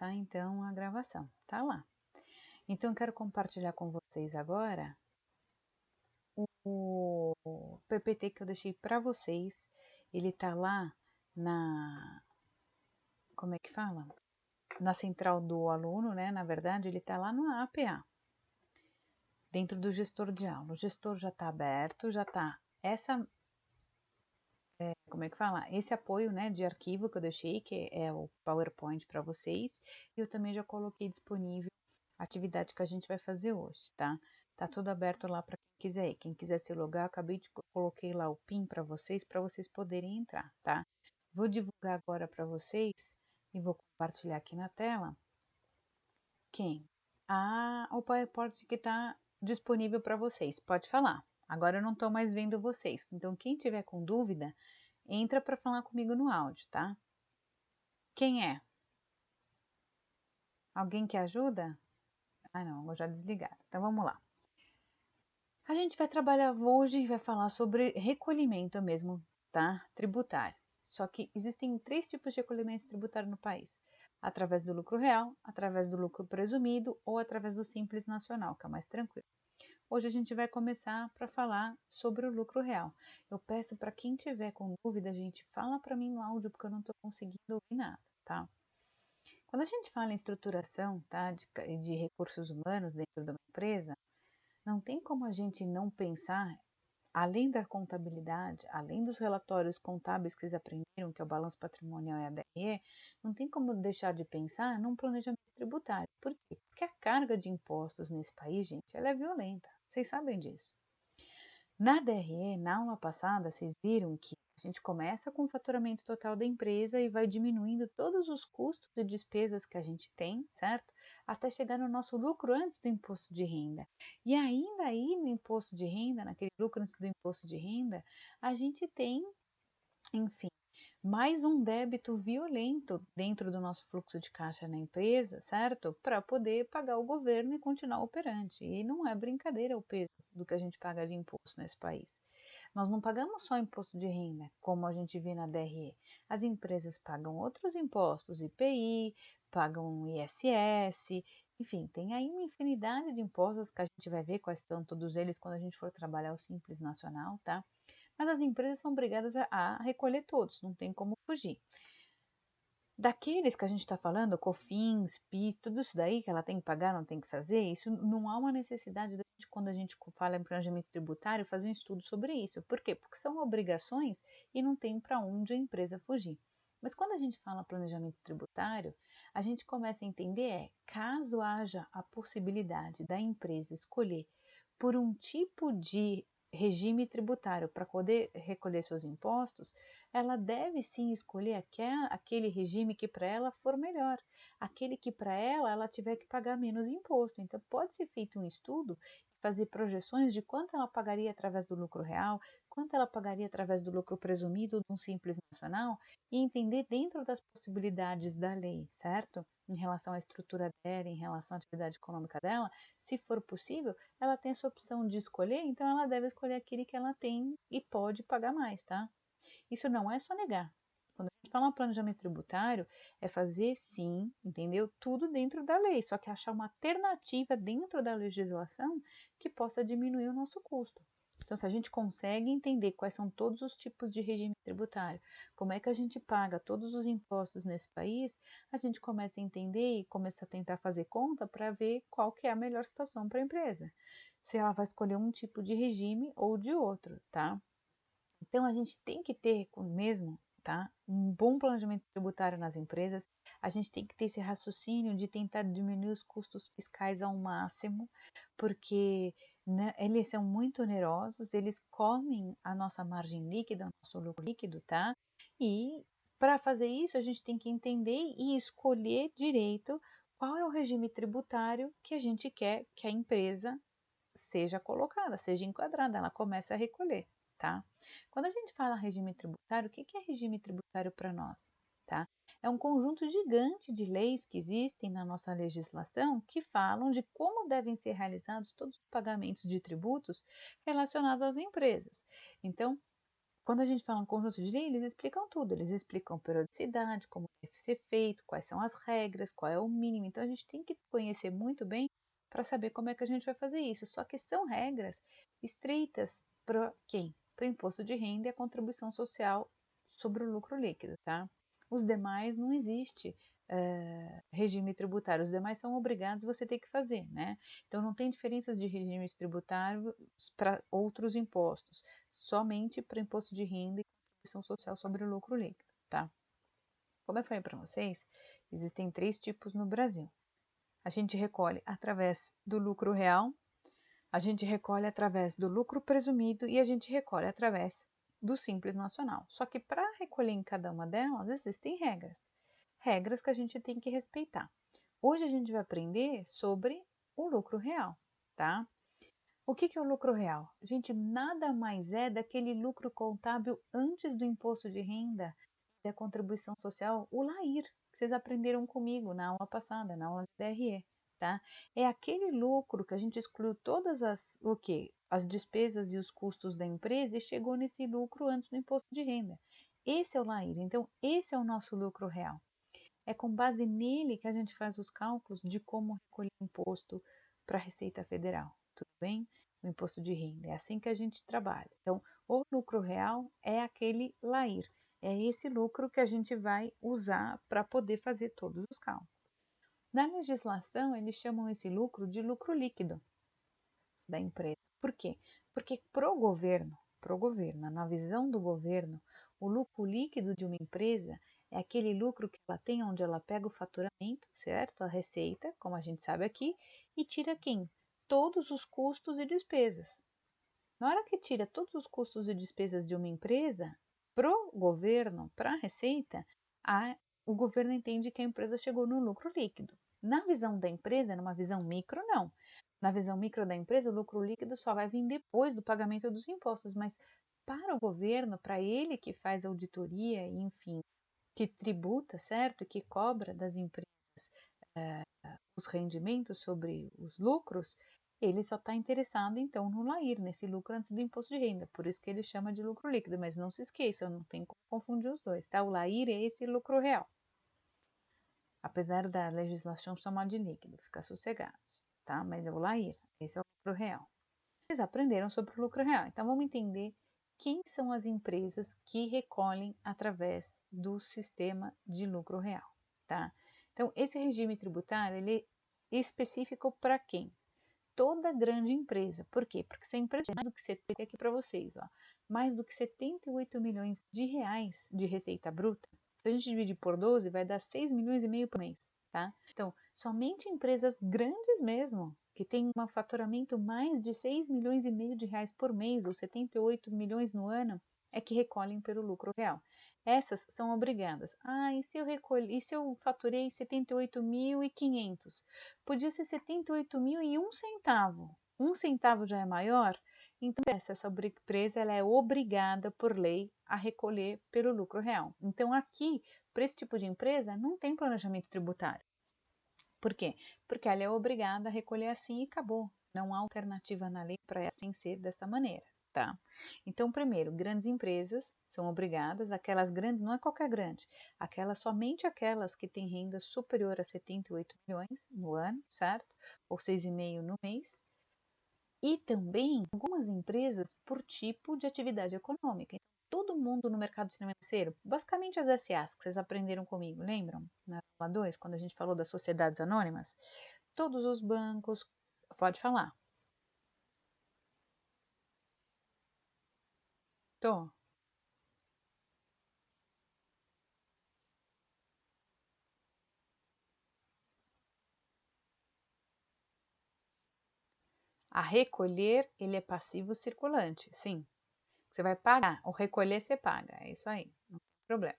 começar então a gravação, tá lá. Então eu quero compartilhar com vocês agora o PPT que eu deixei para vocês. Ele tá lá na, como é que fala? Na central do aluno, né? Na verdade, ele tá lá no APA, dentro do gestor de aula. O gestor já está aberto, já está como é que fala? Esse apoio, né, de arquivo que eu deixei, que é o PowerPoint para vocês, e eu também já coloquei disponível a atividade que a gente vai fazer hoje, tá? Tá tudo aberto lá para quem quiser ir. Quem quiser se logar, coloquei lá o PIN para vocês poderem entrar, tá? Vou divulgar agora para vocês e vou compartilhar aqui na tela. Quem? Ah, o PowerPoint que está disponível para vocês. Pode falar. Agora eu não estou mais vendo vocês. Então, quem tiver com dúvida, entra para falar comigo no áudio, tá? Quem é? Alguém que ajuda? Ah, não, eu já desligaram. Então, vamos lá. A gente vai trabalhar hoje e vai falar sobre recolhimento mesmo, tá? Tributário. Só que existem 3 tipos de recolhimento tributário no país: através do lucro real, através do lucro presumido ou através do Simples Nacional, que é mais tranquilo. Hoje a gente vai começar para falar sobre o lucro real. Eu peço para quem tiver com dúvida, gente, fala para mim no áudio, porque eu não estou conseguindo ouvir nada, tá? Quando a gente fala em estruturação, tá, de recursos humanos dentro de uma empresa, não tem como a gente não pensar, além da contabilidade, além dos relatórios contábeis que vocês aprenderam, que é o balanço patrimonial e a DRE, não tem como deixar de pensar num planejamento tributário. Por quê? Porque a carga de impostos nesse país, gente, ela é violenta. Vocês sabem disso. Na DRE, na aula passada, vocês viram que a gente começa com o faturamento total da empresa e vai diminuindo todos os custos e despesas que a gente tem, certo? Até chegar no nosso lucro antes do imposto de renda. E ainda aí no imposto de renda, naquele lucro antes do imposto de renda, a gente tem, enfim, mais um débito violento dentro do nosso fluxo de caixa na empresa, certo? Para poder pagar o governo e continuar operante. E não é brincadeira o peso do que a gente paga de imposto nesse país. Nós não pagamos só imposto de renda, como a gente vê na DRE. As empresas pagam outros impostos, IPI, pagam ISS, enfim, tem aí uma infinidade de impostos que a gente vai ver quais são todos eles quando a gente for trabalhar o Simples Nacional, tá? Mas as empresas são obrigadas a recolher todos, não tem como fugir. Daqueles que a gente está falando, COFINS, PIS, tudo isso daí que ela tem que pagar, não tem que fazer, isso não há uma necessidade de, quando a gente fala em planejamento tributário, fazer um estudo sobre isso. Por quê? Porque são obrigações e não tem para onde a empresa fugir. Mas quando a gente fala planejamento tributário, a gente começa a entender caso haja a possibilidade da empresa escolher por um tipo de regime tributário para poder recolher seus impostos, ela deve sim escolher aquele regime que para ela for melhor, aquele que para ela tiver que pagar menos imposto. Então pode ser feito um estudo e fazer projeções de quanto ela pagaria através do lucro real, quanto ela pagaria através do lucro presumido de um Simples Nacional e entender dentro das possibilidades da lei, certo? Em relação à estrutura dela, em relação à atividade econômica dela, se for possível, ela tem essa opção de escolher, então ela deve escolher aquele que ela tem e pode pagar mais, tá? Isso não é só negar. Quando a gente fala em planejamento tributário, é fazer sim, entendeu? Tudo dentro da lei, só que achar uma alternativa dentro da legislação que possa diminuir o nosso custo. Então, se a gente consegue entender quais são todos os tipos de regime tributário, como é que a gente paga todos os impostos nesse país, a gente começa a entender e começa a tentar fazer conta para ver qual que é a melhor situação para a empresa. Se ela vai escolher um tipo de regime ou de outro, tá? Então, a gente tem que ter mesmo, tá, um bom planejamento tributário nas empresas, a gente tem que ter esse raciocínio de tentar diminuir os custos fiscais ao máximo, porque né, eles são muito onerosos, eles comem a nossa margem líquida, o nosso lucro líquido, tá? E para fazer isso, a gente tem que entender e escolher direito qual é o regime tributário que a gente quer que a empresa seja colocada, seja enquadrada, ela comece a recolher, tá? Quando a gente fala regime tributário, o que é regime tributário para nós, tá? É um conjunto gigante de leis que existem na nossa legislação que falam de como devem ser realizados todos os pagamentos de tributos relacionados às empresas. Então, Quando a gente fala em conjunto de lei, eles explicam tudo. Eles explicam periodicidade, como deve ser feito, quais são as regras, qual é o mínimo. Então, a gente tem que conhecer muito bem para saber como é que a gente vai fazer isso. Só que são regras estreitas para quem? Para o imposto de renda e a contribuição social sobre o lucro líquido, tá? Os demais não existe regime tributário. Os demais são obrigados, você tem que fazer, né? Então, não tem diferenças de regimes tributários para outros impostos, somente para imposto de renda e contribuição social sobre o lucro líquido, tá? Como eu falei para vocês, existem 3 tipos no Brasil. A gente recolhe através do lucro real, a gente recolhe através do lucro presumido e a gente recolhe através do Simples Nacional. Só que para recolher em cada uma delas, existem regras. Regras que a gente tem que respeitar. Hoje a gente vai aprender sobre o lucro real, tá? O que é o lucro real? Gente, nada mais é daquele lucro contábil antes do imposto de renda e da contribuição social, o LAIR, que vocês aprenderam comigo na aula passada, na aula de DRE, tá? É aquele lucro que a gente excluiu todas as despesas e os custos da empresa e chegou nesse lucro antes do imposto de renda. Esse é o LAIR, então esse é o nosso lucro real. É com base nele que a gente faz os cálculos de como recolher imposto para a Receita Federal, tudo bem? O imposto de renda, é assim que a gente trabalha. Então, o lucro real é aquele LAIR, é esse lucro que a gente vai usar para poder fazer todos os cálculos. Na legislação, eles chamam esse lucro de lucro líquido da empresa. Por quê? Porque para o governo, na visão do governo, o lucro líquido de uma empresa é aquele lucro que ela tem onde ela pega o faturamento, certo? A receita, como a gente sabe aqui, e tira quem? Todos os custos e despesas. Na hora que tira todos os custos e despesas de uma empresa, para o governo, para a receita, o governo entende que a empresa chegou no lucro líquido. Na visão da empresa, numa visão micro, não. Na visão micro da empresa, o lucro líquido só vai vir depois do pagamento dos impostos, mas para o governo, para ele que faz auditoria, enfim, que tributa, certo? Que cobra das empresas os rendimentos sobre os lucros, ele só está interessado então no LAIR, nesse lucro antes do imposto de renda. Por isso que ele chama de lucro líquido, mas não se esqueçam, não tem como confundir os dois, tá? O LAIR é esse lucro real. Apesar da legislação chamar de líquido, fica sossegado, tá? Mas é o LAIR, esse é o lucro real. Vocês aprenderam sobre o lucro real, então vamos entender quem são as empresas que recolhem através do sistema de lucro real, tá? Então, esse regime tributário, ele é específico para quem? Toda grande empresa. Por quê? Porque se a empresa tem mais do que 70, aqui para vocês, ó, mais do que 78 milhões de reais de receita bruta, se a gente dividir por 12, vai dar 6 milhões e meio por mês, tá? Então, somente empresas grandes mesmo, que têm um faturamento mais de 6 milhões e meio de reais por mês, ou 78 milhões no ano, é que recolhem pelo lucro real. Essas são obrigadas. E se eu faturei 78.500? Podia ser 78 mil e 1 centavo. 1 centavo já é maior? Então, essa empresa ela é obrigada por lei a recolher pelo lucro real. Então, aqui, para esse tipo de empresa, não tem planejamento tributário. Por quê? Porque ela é obrigada a recolher assim e acabou. Não há alternativa na lei para assim ser desta maneira, tá? Então, primeiro, grandes empresas são obrigadas, aquelas grandes, não é qualquer grande, somente aquelas que têm renda superior a 78 milhões no ano, certo? Ou 6,5 no mês. E também algumas empresas por tipo de atividade econômica. Então, todo mundo no mercado financeiro, basicamente as SAs que vocês aprenderam comigo, lembram? Na aula 2, quando a gente falou das sociedades anônimas? Todos os bancos, pode falar. Tô. A recolher, ele é passivo circulante, sim. Você vai pagar, o recolher você paga, é isso aí, não tem problema.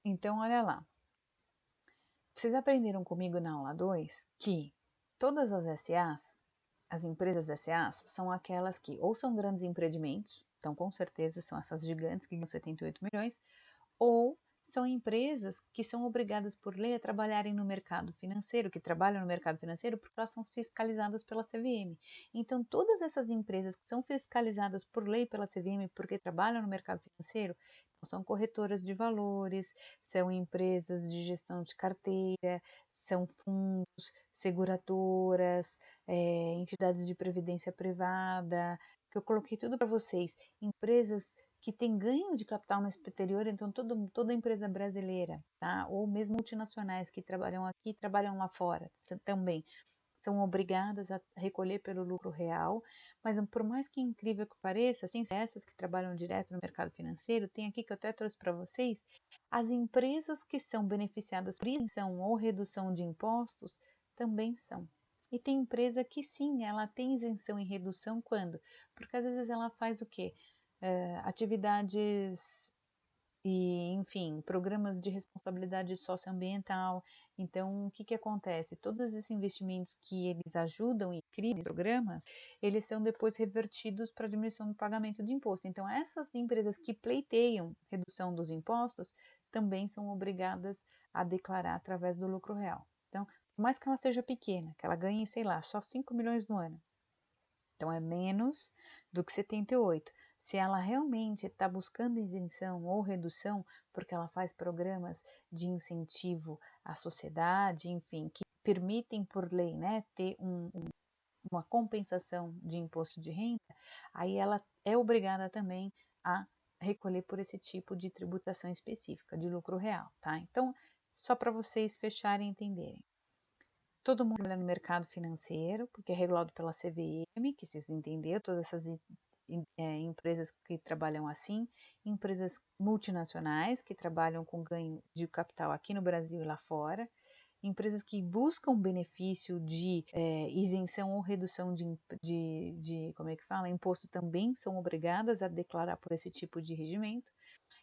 Então, olha lá. Vocês aprenderam comigo na aula 2 que todas as SAs, as empresas SAs, são aquelas que ou são grandes empreendimentos, então com certeza são essas gigantes que ganham 78 milhões, ou são empresas que são obrigadas por lei a trabalharem no mercado financeiro, que trabalham no mercado financeiro porque elas são fiscalizadas pela CVM. Então, todas essas empresas que são fiscalizadas por lei pela CVM porque trabalham no mercado financeiro, são corretoras de valores, são empresas de gestão de carteira, são fundos, seguradoras, entidades de previdência privada, que eu coloquei tudo para vocês, empresas que têm ganho de capital no exterior, então toda empresa brasileira, tá? Ou mesmo multinacionais que trabalham aqui, trabalham lá fora também, são obrigadas a recolher pelo lucro real, mas por mais que incrível que pareça, assim, essas que trabalham direto no mercado financeiro, tem aqui que eu até trouxe para vocês, as empresas que são beneficiadas por isenção ou redução de impostos também são. E tem empresa que sim, ela tem isenção e redução quando? Porque às vezes ela faz o quê? Atividades e, enfim, programas de responsabilidade socioambiental. Então, o que acontece? Todos esses investimentos que eles ajudam e criam esses programas, eles são depois revertidos para a diminuição do pagamento de imposto. Então, essas empresas que pleiteiam redução dos impostos também são obrigadas a declarar através do lucro real. Então, por mais que ela seja pequena, que ela ganhe, sei lá, só 5 milhões no ano, então é menos do que 78. Se ela realmente está buscando isenção ou redução, porque ela faz programas de incentivo à sociedade, enfim, que permitem por lei, né, ter uma compensação de imposto de renda, aí ela é obrigada também a recolher por esse tipo de tributação específica, de lucro real, tá? Então, só para vocês fecharem e entenderem. Todo mundo trabalha no mercado financeiro, porque é regulado pela CVM, que vocês entenderam, todas essas empresas que trabalham assim, empresas multinacionais que trabalham com ganho de capital aqui no Brasil e lá fora, empresas que buscam benefício de isenção ou redução de como é que fala, imposto também são obrigadas a declarar por esse tipo de regimento,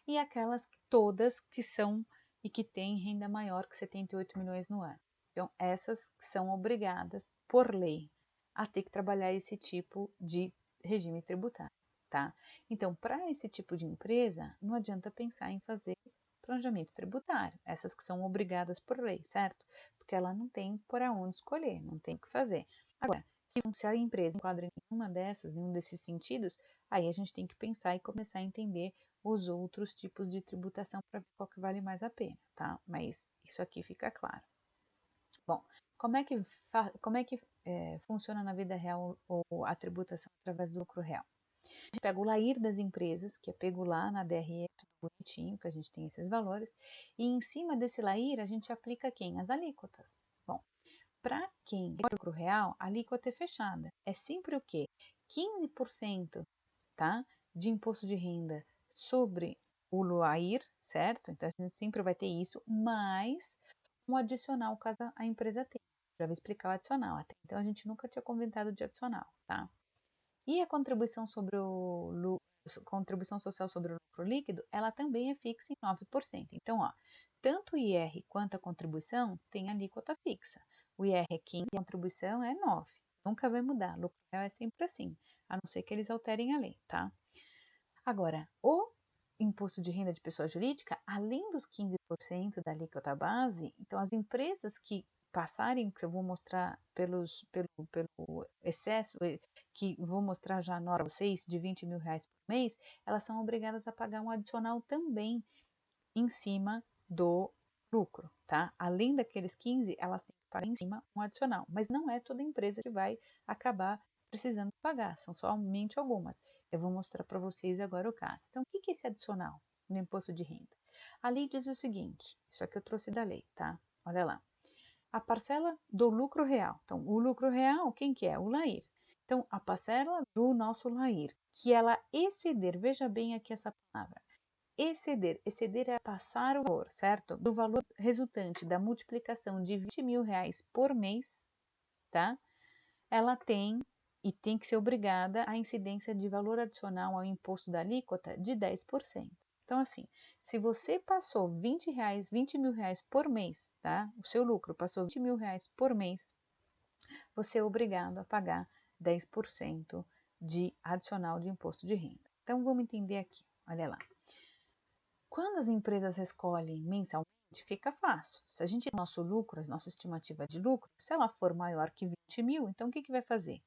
e aquelas todas que são e que têm renda maior que 78 milhões no ano. Então, essas são obrigadas, por lei, a ter que trabalhar esse tipo de regime tributário, tá? Então, para esse tipo de empresa, não adianta pensar em fazer planejamento tributário, essas que são obrigadas por lei, certo? Porque ela não tem por onde escolher, não tem o que fazer. Agora, se a empresa enquadra em nenhum desses sentidos, aí a gente tem que pensar e começar a entender os outros tipos de tributação para ver qual que vale mais a pena, tá? Mas isso aqui fica claro. Bom, como é que funciona na vida real a tributação através do lucro real? A gente pega o LAIR das empresas, que é pego lá na DRE, tudo bonitinho, que a gente tem esses valores, e em cima desse LAIR a gente aplica quem? As alíquotas. Bom, para quem é lucro real, a alíquota é fechada. É sempre o quê? 15%, tá? De imposto de renda sobre o LAIR, certo? Então a gente sempre vai ter isso, mais um adicional caso a empresa tenha. Já vou explicar o adicional, até então a gente nunca tinha comentado de adicional, tá? E a contribuição sobre contribuição social sobre o lucro líquido, ela também é fixa em 9%. Então, ó, tanto o IR quanto a contribuição tem alíquota fixa. O IR é 15% e a contribuição é 9%. Nunca vai mudar, o lucro real é sempre assim, a não ser que eles alterem a lei, tá? Agora, o imposto de renda de pessoa jurídica, além dos 15% da alíquota base, então as empresas que passarem, que eu vou mostrar pelo excesso, que vou mostrar já na hora vocês, de 20 mil reais por mês, elas são obrigadas a pagar um adicional também em cima do lucro, tá? Além daqueles 15, elas têm que pagar em cima um adicional, mas não é toda empresa que vai acabar precisando pagar, são somente algumas. Eu vou mostrar para vocês agora o caso. Então, o que é esse adicional no imposto de renda? A lei diz o seguinte, isso aqui eu trouxe da lei, tá? Olha lá. A parcela do lucro real. Então, o lucro real, quem que é? O LAIR. Então, a parcela do nosso LAIR, que ela exceder, veja bem aqui essa palavra, exceder é passar o valor, certo? Do valor resultante da multiplicação de 20 mil reais por mês, tá? Ela tem e tem que ser obrigada à incidência de valor adicional ao imposto da alíquota de 10%. Então, assim, se você passou 20 mil reais por mês, tá? O seu lucro passou 20 mil reais por mês, você é obrigado a pagar 10% de adicional de imposto de renda. Então, vamos entender aqui, olha lá. Quando as empresas recolhem mensalmente, fica fácil. Se a gente tem nosso lucro, nossa estimativa de lucro, se ela for maior que 20 mil, então o que vai fazer?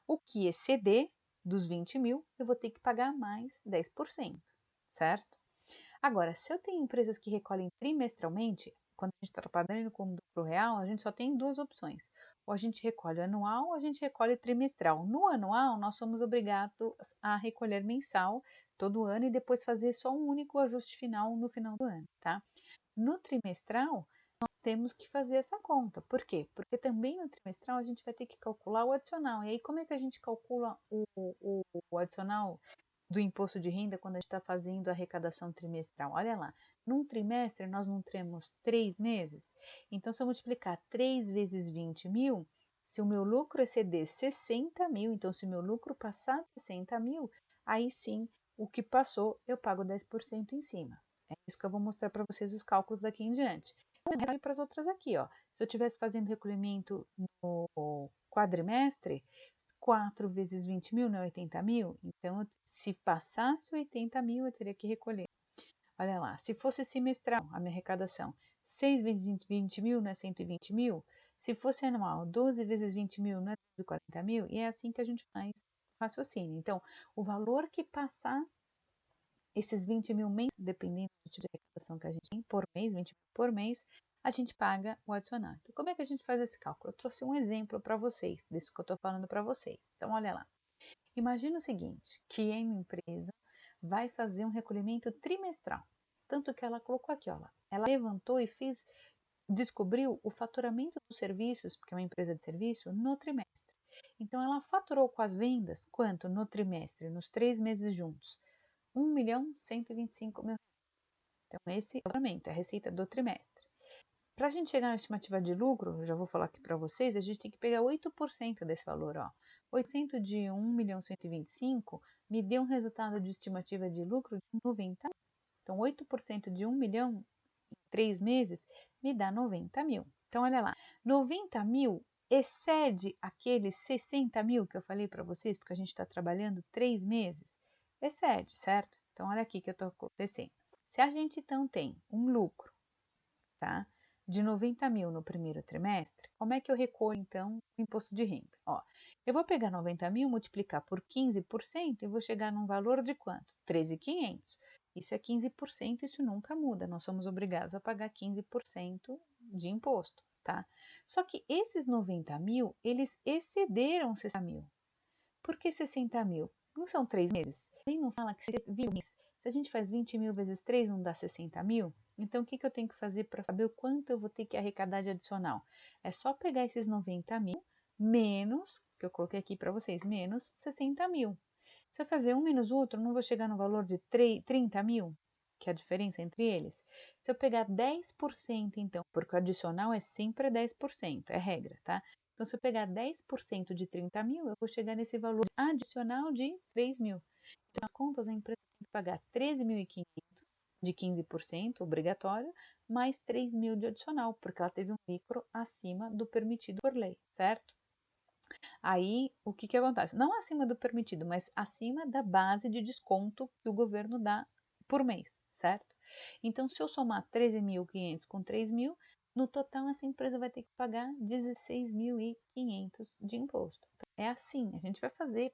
O que exceder dos 20 mil, eu vou ter que pagar mais 10%, certo? Agora, se eu tenho empresas que recolhem trimestralmente, quando a gente está trabalhando com lucro real, a gente só tem duas opções. Ou a gente recolhe anual ou a gente recolhe trimestral. No anual, nós somos obrigados a recolher mensal todo ano e depois fazer só um único ajuste final no final do ano, tá? No trimestral, nós temos que fazer essa conta. Por quê? Porque também no trimestral a gente vai ter que calcular o adicional. E aí, como é que a gente calcula o adicional do imposto de renda quando a gente está fazendo a arrecadação trimestral? Olha lá, num trimestre nós não temos 3 meses. Então, se eu multiplicar 3 vezes 20 mil, se o meu lucro exceder 60 mil, então se o meu lucro passar de 60 mil, aí sim, o que passou, eu pago 10% em cima. É isso que eu vou mostrar para vocês os cálculos daqui em diante. E para as outras aqui, ó. Se eu estivesse fazendo recolhimento no quadrimestre, 4 vezes 20 mil não é 80 mil? Então, se passasse 80 mil, eu teria que recolher. Olha lá, se fosse semestral a minha arrecadação, 6 vezes 20 mil não é 120 mil? Se fosse anual, 12 vezes 20 mil não é 240 mil? E é assim que a gente faz raciocínio. Então, o valor que passar esses 20 mil mês, dependendo do tipo de arrecadação que a gente tem por mês, 20 mil por mês, a gente paga o adicional. Então, como é que a gente faz esse cálculo? Eu trouxe um exemplo para vocês, disso que eu estou falando para vocês. Então, olha lá. Imagina o seguinte, que a empresa vai fazer um recolhimento trimestral. Tanto que ela colocou aqui, ó, ela levantou e descobriu o faturamento dos serviços, porque é uma empresa de serviço, no trimestre. Então, ela faturou com as vendas quanto no trimestre, nos 3 meses juntos? 1.125.000. Então, esse é o faturamento, é a receita do trimestre. Para a gente chegar na estimativa de lucro, eu já vou falar aqui para vocês, a gente tem que pegar 8% desse valor. Ó. 800 de 1.125.000 me deu um resultado de estimativa de lucro de 90 mil. Então, 8% de 1 milhão em 3 meses me dá 90 mil. Então, olha lá, 90 mil excede aqueles 60 mil que eu falei para vocês, porque a gente está trabalhando 3 meses? Excede, certo? Então, olha aqui que eu estou acontecendo. Se a gente então tem um lucro, tá, de 90 mil no primeiro trimestre, como é que eu recolho então o imposto de renda? Ó, eu vou pegar 90 mil, multiplicar por 15% e vou chegar num valor de quanto? 13.500. Isso é 15%, isso nunca muda, nós somos obrigados a pagar 15% de imposto, tá? Só que esses 90 mil, eles excederam 60 mil. Por que 60 mil? Não são 3 meses? Nem não fala que se a gente faz 20 mil vezes 3 não dá 60 mil? Então, o que eu tenho que fazer para saber o quanto eu vou ter que arrecadar de adicional? É só pegar esses 90 mil menos, que eu coloquei aqui para vocês, menos 60 mil. Se eu fazer um menos o outro, não vou chegar no valor de 30 mil, que é a diferença entre eles. Se eu pegar 10%, então, porque o adicional é sempre 10%, é regra, tá? Então, se eu pegar 10% de 30 mil, eu vou chegar nesse valor adicional de 3 mil. Então, nas contas, a empresa tem que pagar 13.500 de 15% obrigatório, mais 3 mil de adicional, porque ela teve um lucro acima do permitido por lei, certo? Aí, o que acontece? Não acima do permitido, mas acima da base de desconto que o governo dá por mês, certo? Então, se eu somar 13.500 com 3 mil, no total essa empresa vai ter que pagar 16.500 de imposto. Então, é assim, a gente vai fazer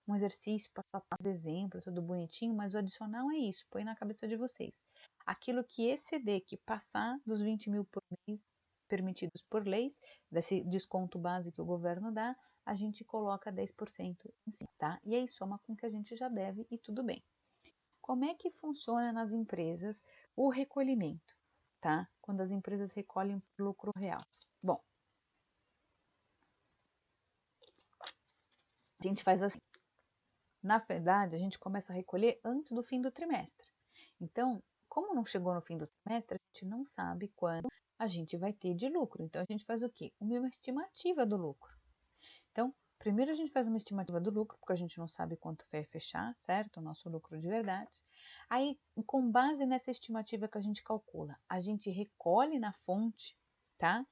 um exercício, passo a passo, exemplo, tudo bonitinho, mas o adicional é isso, põe na cabeça de vocês. Aquilo que exceder, que passar dos 20 mil por mês, permitidos por leis, desse desconto base que o governo dá, a gente coloca 10% em cima, tá? E aí soma com o que a gente já deve e tudo bem. Como é que funciona nas empresas o recolhimento, tá? Quando as empresas recolhem lucro real. Bom, a gente faz assim. Na verdade, a gente começa a recolher antes do fim do trimestre. Então, como não chegou no fim do trimestre, a gente não sabe quando a gente vai ter de lucro. Então, a gente faz o quê? Uma estimativa do lucro. Então, primeiro a gente faz uma estimativa do lucro, porque a gente não sabe quanto vai fechar, certo? O nosso lucro de verdade. Aí, com base nessa estimativa que a gente calcula, a gente recolhe na fonte, tá?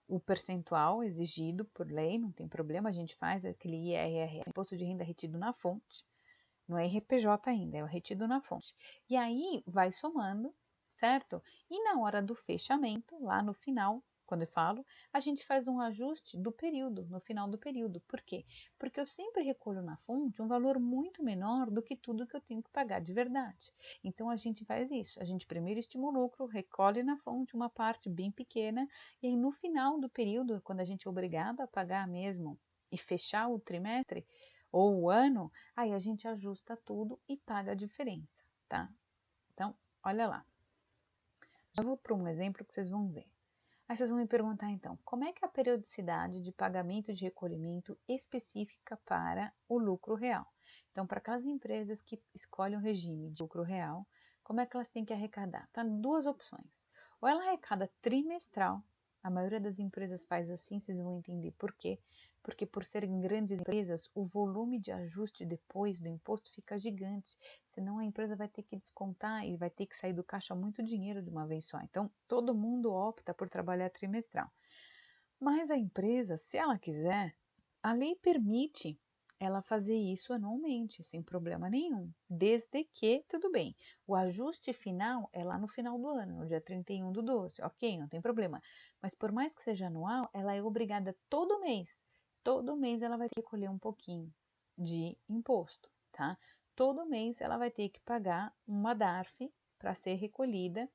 O percentual exigido por lei, não tem problema, a gente faz aquele IRR, Imposto de Renda retido na fonte, não é RPJ ainda, é o retido na fonte. E aí vai somando certo? E na hora do fechamento, lá no final, quando eu falo, a gente faz um ajuste do período, no final do período. Por quê? Porque eu sempre recolho na fonte um valor muito menor do que tudo que eu tenho que pagar de verdade. Então a gente faz isso, a gente primeiro estima o lucro, recolhe na fonte uma parte bem pequena, e aí no final do período, quando a gente é obrigado a pagar mesmo e fechar o trimestre ou o ano, aí a gente ajusta tudo e paga a diferença, tá? Então, olha lá. Já vou para um exemplo que vocês vão ver. Aí vocês vão me perguntar então, como é que é a periodicidade de pagamento de recolhimento específica para o lucro real? Então, para aquelas empresas que escolhem o regime de lucro real, como é que elas têm que arrecadar? Tá duas opções. Ou ela arrecada trimestral, a maioria das empresas faz assim, vocês vão entender por quê. Porque por serem grandes empresas, o volume de ajuste depois do imposto fica gigante. Senão a empresa vai ter que descontar e vai ter que sair do caixa muito dinheiro de uma vez só. Então, todo mundo opta por trabalhar trimestral. Mas a empresa, se ela quiser, a lei permite ela fazer isso anualmente, sem problema nenhum. Desde que, tudo bem, o ajuste final é lá no final do ano, no dia 31/12. Ok, não tem problema. Mas por mais que seja anual, ela é obrigada todo mês. Todo mês ela vai ter que recolher um pouquinho de imposto, tá? Todo mês ela vai ter que pagar uma DARF para ser recolhida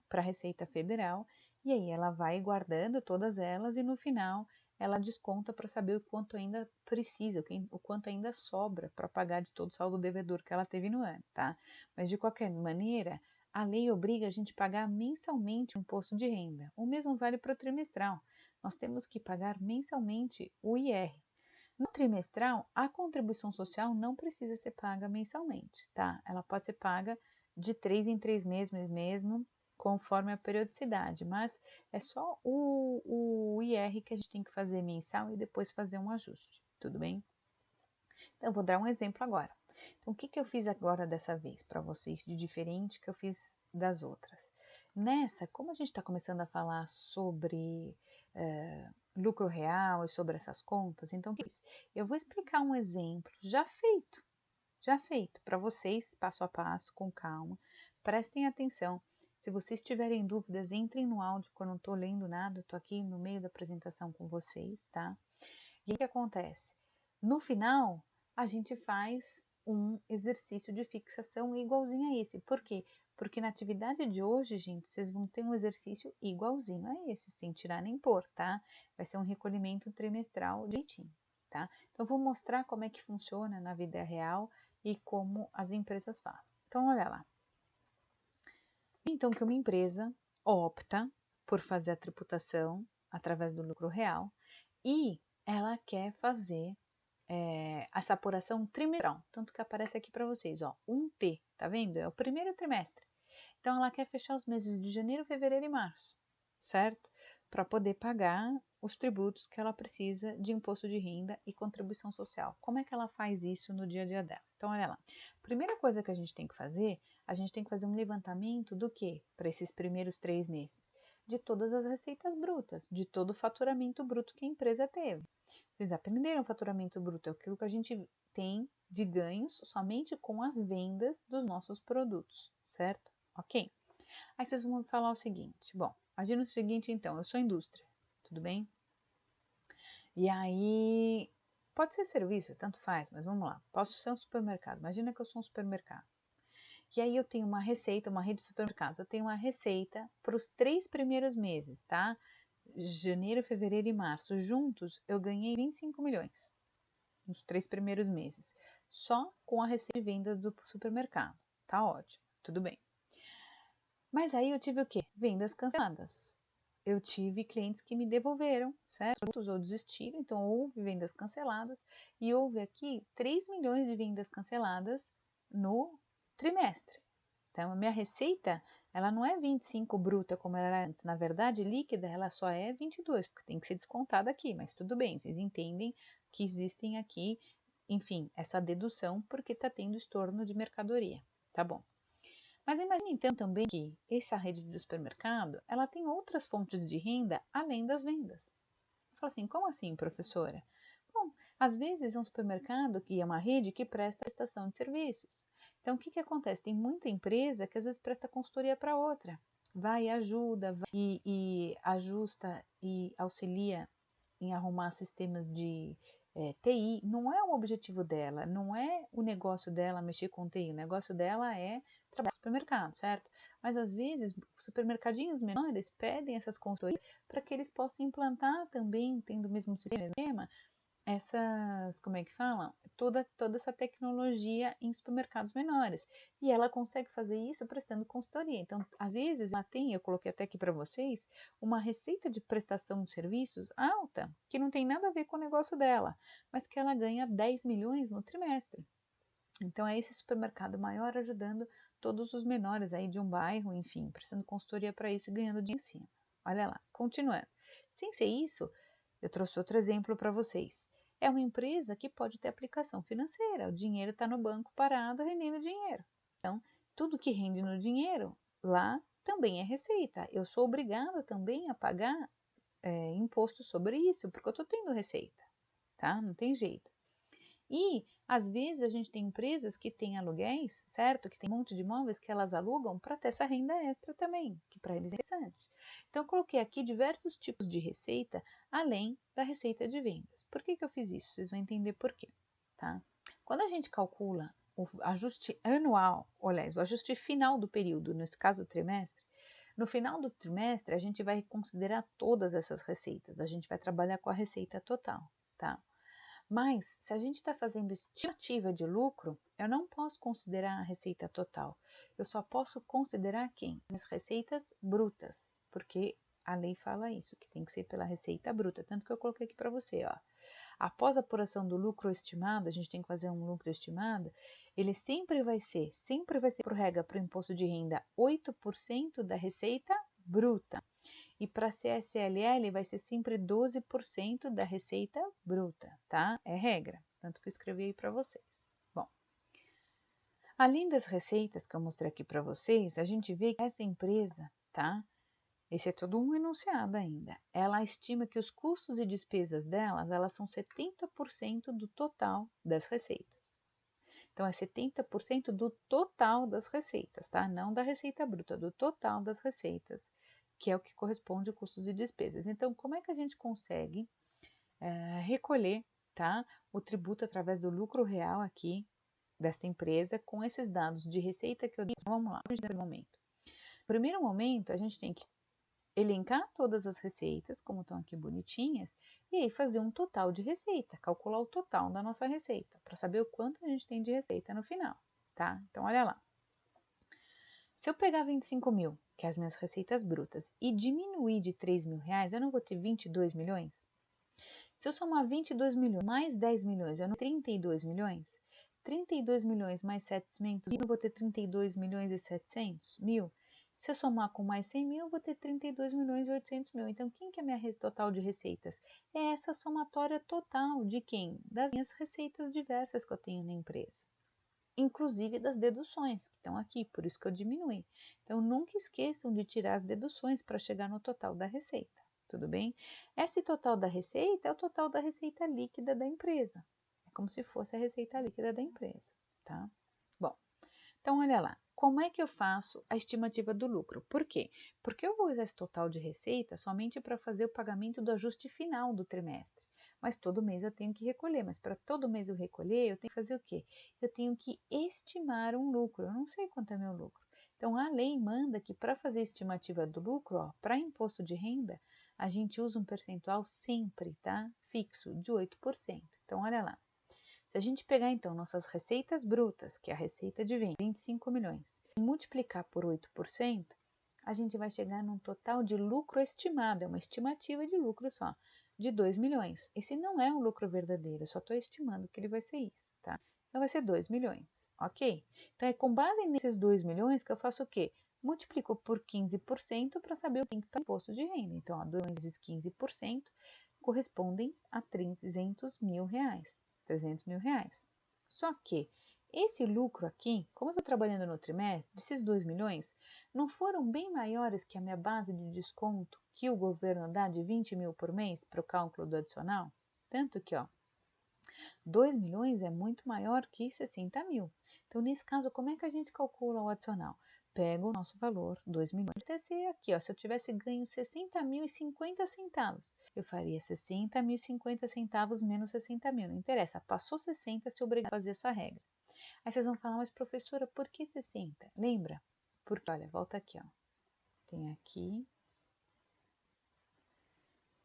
para a Receita Federal, e aí ela vai guardando todas elas e no final ela desconta para saber o quanto ainda precisa, o quanto ainda sobra para pagar de todo o saldo devedor que ela teve no ano, tá? Mas de qualquer maneira, a lei obriga a gente a pagar mensalmente o imposto de renda. O mesmo vale para o trimestral. Nós temos que pagar mensalmente o IR. No trimestral, a contribuição social não precisa ser paga mensalmente, tá? Ela pode ser paga de 3 em 3 meses mesmo, conforme a periodicidade, mas é só o IR que a gente tem que fazer mensal e depois fazer um ajuste, tudo bem? Então, eu vou dar um exemplo agora. Então, o que eu fiz agora dessa vez para vocês de diferente que eu fiz das outras? Nessa, como a gente está começando a falar sobre lucro real e sobre essas contas, então o que eu fiz? Eu vou explicar um exemplo já feito para vocês, passo a passo, com calma. Prestem atenção. Se vocês tiverem dúvidas, entrem no áudio, que eu não estou lendo nada, eu estou aqui no meio da apresentação com vocês, tá? E o que acontece? No final, a gente faz um exercício de fixação igualzinho a esse. Por quê? Porque na atividade de hoje, gente, vocês vão ter um exercício igualzinho a esse, sem tirar nem pôr, tá? Vai ser um recolhimento trimestral direitinho, tá? Então, vou mostrar como é que funciona na vida real e como as empresas fazem. Então, olha lá. Então, que uma empresa opta por fazer a tributação através do lucro real e ela quer fazer essa apuração trimestral, tanto que aparece aqui para vocês, ó, 1T, tá vendo? É o primeiro trimestre. Então, ela quer fechar os meses de janeiro, fevereiro e março, certo? Para poder pagar os tributos que ela precisa de imposto de renda e contribuição social. Como é que ela faz isso no dia a dia dela? Então, olha lá. Primeira coisa que a gente tem que fazer, a gente tem que fazer um levantamento do que para esses primeiros 3 meses? De todas as receitas brutas, de todo o faturamento bruto que a empresa teve. Vocês aprenderam o faturamento bruto? É aquilo que a gente tem de ganhos somente com as vendas dos nossos produtos, certo? Ok? Aí vocês vão falar o seguinte, bom, imagina o seguinte então, eu sou indústria, tudo bem? E aí, pode ser serviço, tanto faz, mas vamos lá, posso ser um supermercado, imagina que eu sou um supermercado. E aí eu tenho uma receita, uma rede de supermercados, eu tenho uma receita para os 3 primeiros meses, tá? Janeiro, fevereiro e março, juntos eu ganhei 25 milhões nos 3 primeiros meses, só com a receita de vendas do supermercado. Tá ótimo, tudo bem. Mas aí eu tive o quê? Vendas canceladas. Eu tive clientes que me devolveram, certo? Outros ou desistiram, então houve vendas canceladas e houve aqui 3 milhões de vendas canceladas no trimestre. Então, a minha receita, ela não é 25 bruta como ela era antes. Na verdade, líquida, ela só é 22, porque tem que ser descontada aqui. Mas tudo bem, vocês entendem que existem aqui, enfim, essa dedução, porque está tendo estorno de mercadoria. Tá bom. Mas imagine então também que essa rede de supermercado, ela tem outras fontes de renda além das vendas. Eu falo assim, como assim, professora? Bom, às vezes é um supermercado que é uma rede que presta prestação de serviços. Então, o que acontece? Tem muita empresa que às vezes presta consultoria para outra. vai e ajuda, e ajusta e auxilia em arrumar sistemas de TI, não é o objetivo dela, não é o negócio dela mexer com TI, o negócio dela é trabalhar no supermercado, certo? Mas às vezes supermercadinhos menores pedem essas consultorias para que eles possam implantar também, tendo o mesmo sistema, essas, como é que fala? Toda essa tecnologia em supermercados menores. E ela consegue fazer isso prestando consultoria. Então, às vezes, ela tem, eu coloquei até aqui para vocês, uma receita de prestação de serviços alta, que não tem nada a ver com o negócio dela, mas que ela ganha 10 milhões no trimestre. Então, é esse supermercado maior ajudando todos os menores aí de um bairro, enfim, prestando consultoria para isso e ganhando dinheiro em cima. Olha lá, continuando. Sem ser isso, eu trouxe outro exemplo para vocês. É uma empresa que pode ter aplicação financeira. O dinheiro está no banco parado, rendendo dinheiro. Então, tudo que rende no dinheiro, lá também é receita. Eu sou obrigado também a pagar imposto sobre isso, porque eu estou tendo receita, tá? Não tem jeito. E, às vezes, a gente tem empresas que têm aluguéis, certo? Que tem um monte de imóveis que elas alugam para ter essa renda extra também, que para eles é interessante. Então, eu coloquei aqui diversos tipos de receita, além da receita de vendas. Por que eu fiz isso? Vocês vão entender por quê, tá? Quando a gente calcula o ajuste anual, aliás, o ajuste final do período, nesse caso o trimestre, no final do trimestre a gente vai considerar todas essas receitas, a gente vai trabalhar com a receita total, tá? Mas, se a gente está fazendo estimativa de lucro, eu não posso considerar a receita total. Eu só posso considerar quem? As receitas brutas, porque a lei fala isso, que tem que ser pela receita bruta. Tanto que eu coloquei aqui para você, ó. Após a apuração do lucro estimado, a gente tem que fazer um lucro estimado, ele sempre vai ser, por regra, para o imposto de renda, 8% da receita bruta. E para CSLL vai ser sempre 12% da receita bruta, tá? É regra, tanto que eu escrevi aí para vocês. Bom, além das receitas que eu mostrei aqui para vocês, a gente vê que essa empresa, tá? Esse é todo um enunciado ainda. Ela estima que os custos e despesas delas, elas são 70% do total das receitas. Então, é 70% do total das receitas, tá? Não da receita bruta, do total das receitas, que é o que corresponde a custos e despesas. Então, como é que a gente consegue recolher, tá, o tributo através do lucro real aqui desta empresa com esses dados de receita que eu dei? Vamos lá, no primeiro momento. No primeiro momento, a gente tem que elencar todas as receitas, como estão aqui bonitinhas, e aí fazer um total de receita, calcular o total da nossa receita, para saber o quanto a gente tem de receita no final, tá? Então, olha lá. Se eu pegar 25 mil, que é as minhas receitas brutas, e diminuir de 3 mil reais, eu não vou ter 22 milhões? Se eu somar 22 milhões mais 10 milhões, eu não tenho 32 milhões? 32 milhões mais 700 mil, eu vou ter 32 milhões e 700 mil? Se eu somar com mais 100 mil, eu vou ter 32 milhões e 800 mil. Então, quem que é a minha total de receitas? É essa somatória total de quem? Das minhas receitas diversas que eu tenho na empresa. Inclusive das deduções que estão aqui, por isso que eu diminui. Então, nunca esqueçam de tirar as deduções para chegar no total da receita, tudo bem? Esse total da receita é o total da receita líquida da empresa. É como se fosse a receita líquida da empresa, tá? Bom, então olha lá. Como é que eu faço a estimativa do lucro? Por quê? Porque eu vou usar esse total de receita somente para fazer o pagamento do ajuste final do trimestre. Mas todo mês eu tenho que recolher. Mas para todo mês eu recolher, eu tenho que fazer o quê? Eu tenho que estimar um lucro. Eu não sei quanto é meu lucro. Então a lei manda que para fazer a estimativa do lucro, para imposto de renda, a gente usa um percentual sempre, tá? Fixo, de 8%. Então olha lá. Se a gente pegar então nossas receitas brutas, que é a receita de venda, 25 milhões, e multiplicar por 8%, a gente vai chegar num total de lucro estimado, é uma estimativa de lucro só, de 2 milhões. Esse não é um lucro verdadeiro, eu só estou estimando que ele vai ser isso, tá? Então vai ser 2 milhões, ok? Então é com base nesses 2 milhões que eu faço o quê? Multiplico por 15% para saber o que tem que pagar imposto de renda. Então, 2 vezes 15% correspondem a 300 mil reais. 300 mil reais. Só que esse lucro aqui, como eu estou trabalhando no trimestre, esses 2 milhões não foram bem maiores que a minha base de desconto que o governo dá de 20 mil por mês para o cálculo do adicional? Tanto que, ó, 2 milhões é muito maior que 60 mil. Então, nesse caso, como é que a gente calcula o adicional? pego o nosso valor, 2 milhões. Até ser aqui, ó, se eu tivesse ganho 60.050 centavos, eu faria 60.050 centavos menos 60 mil. Não interessa, passou 60, se obrigado a fazer essa regra. Aí vocês vão falar, mas professora, por que 60? Lembra? Porque, olha, volta aqui, ó. Tem aqui.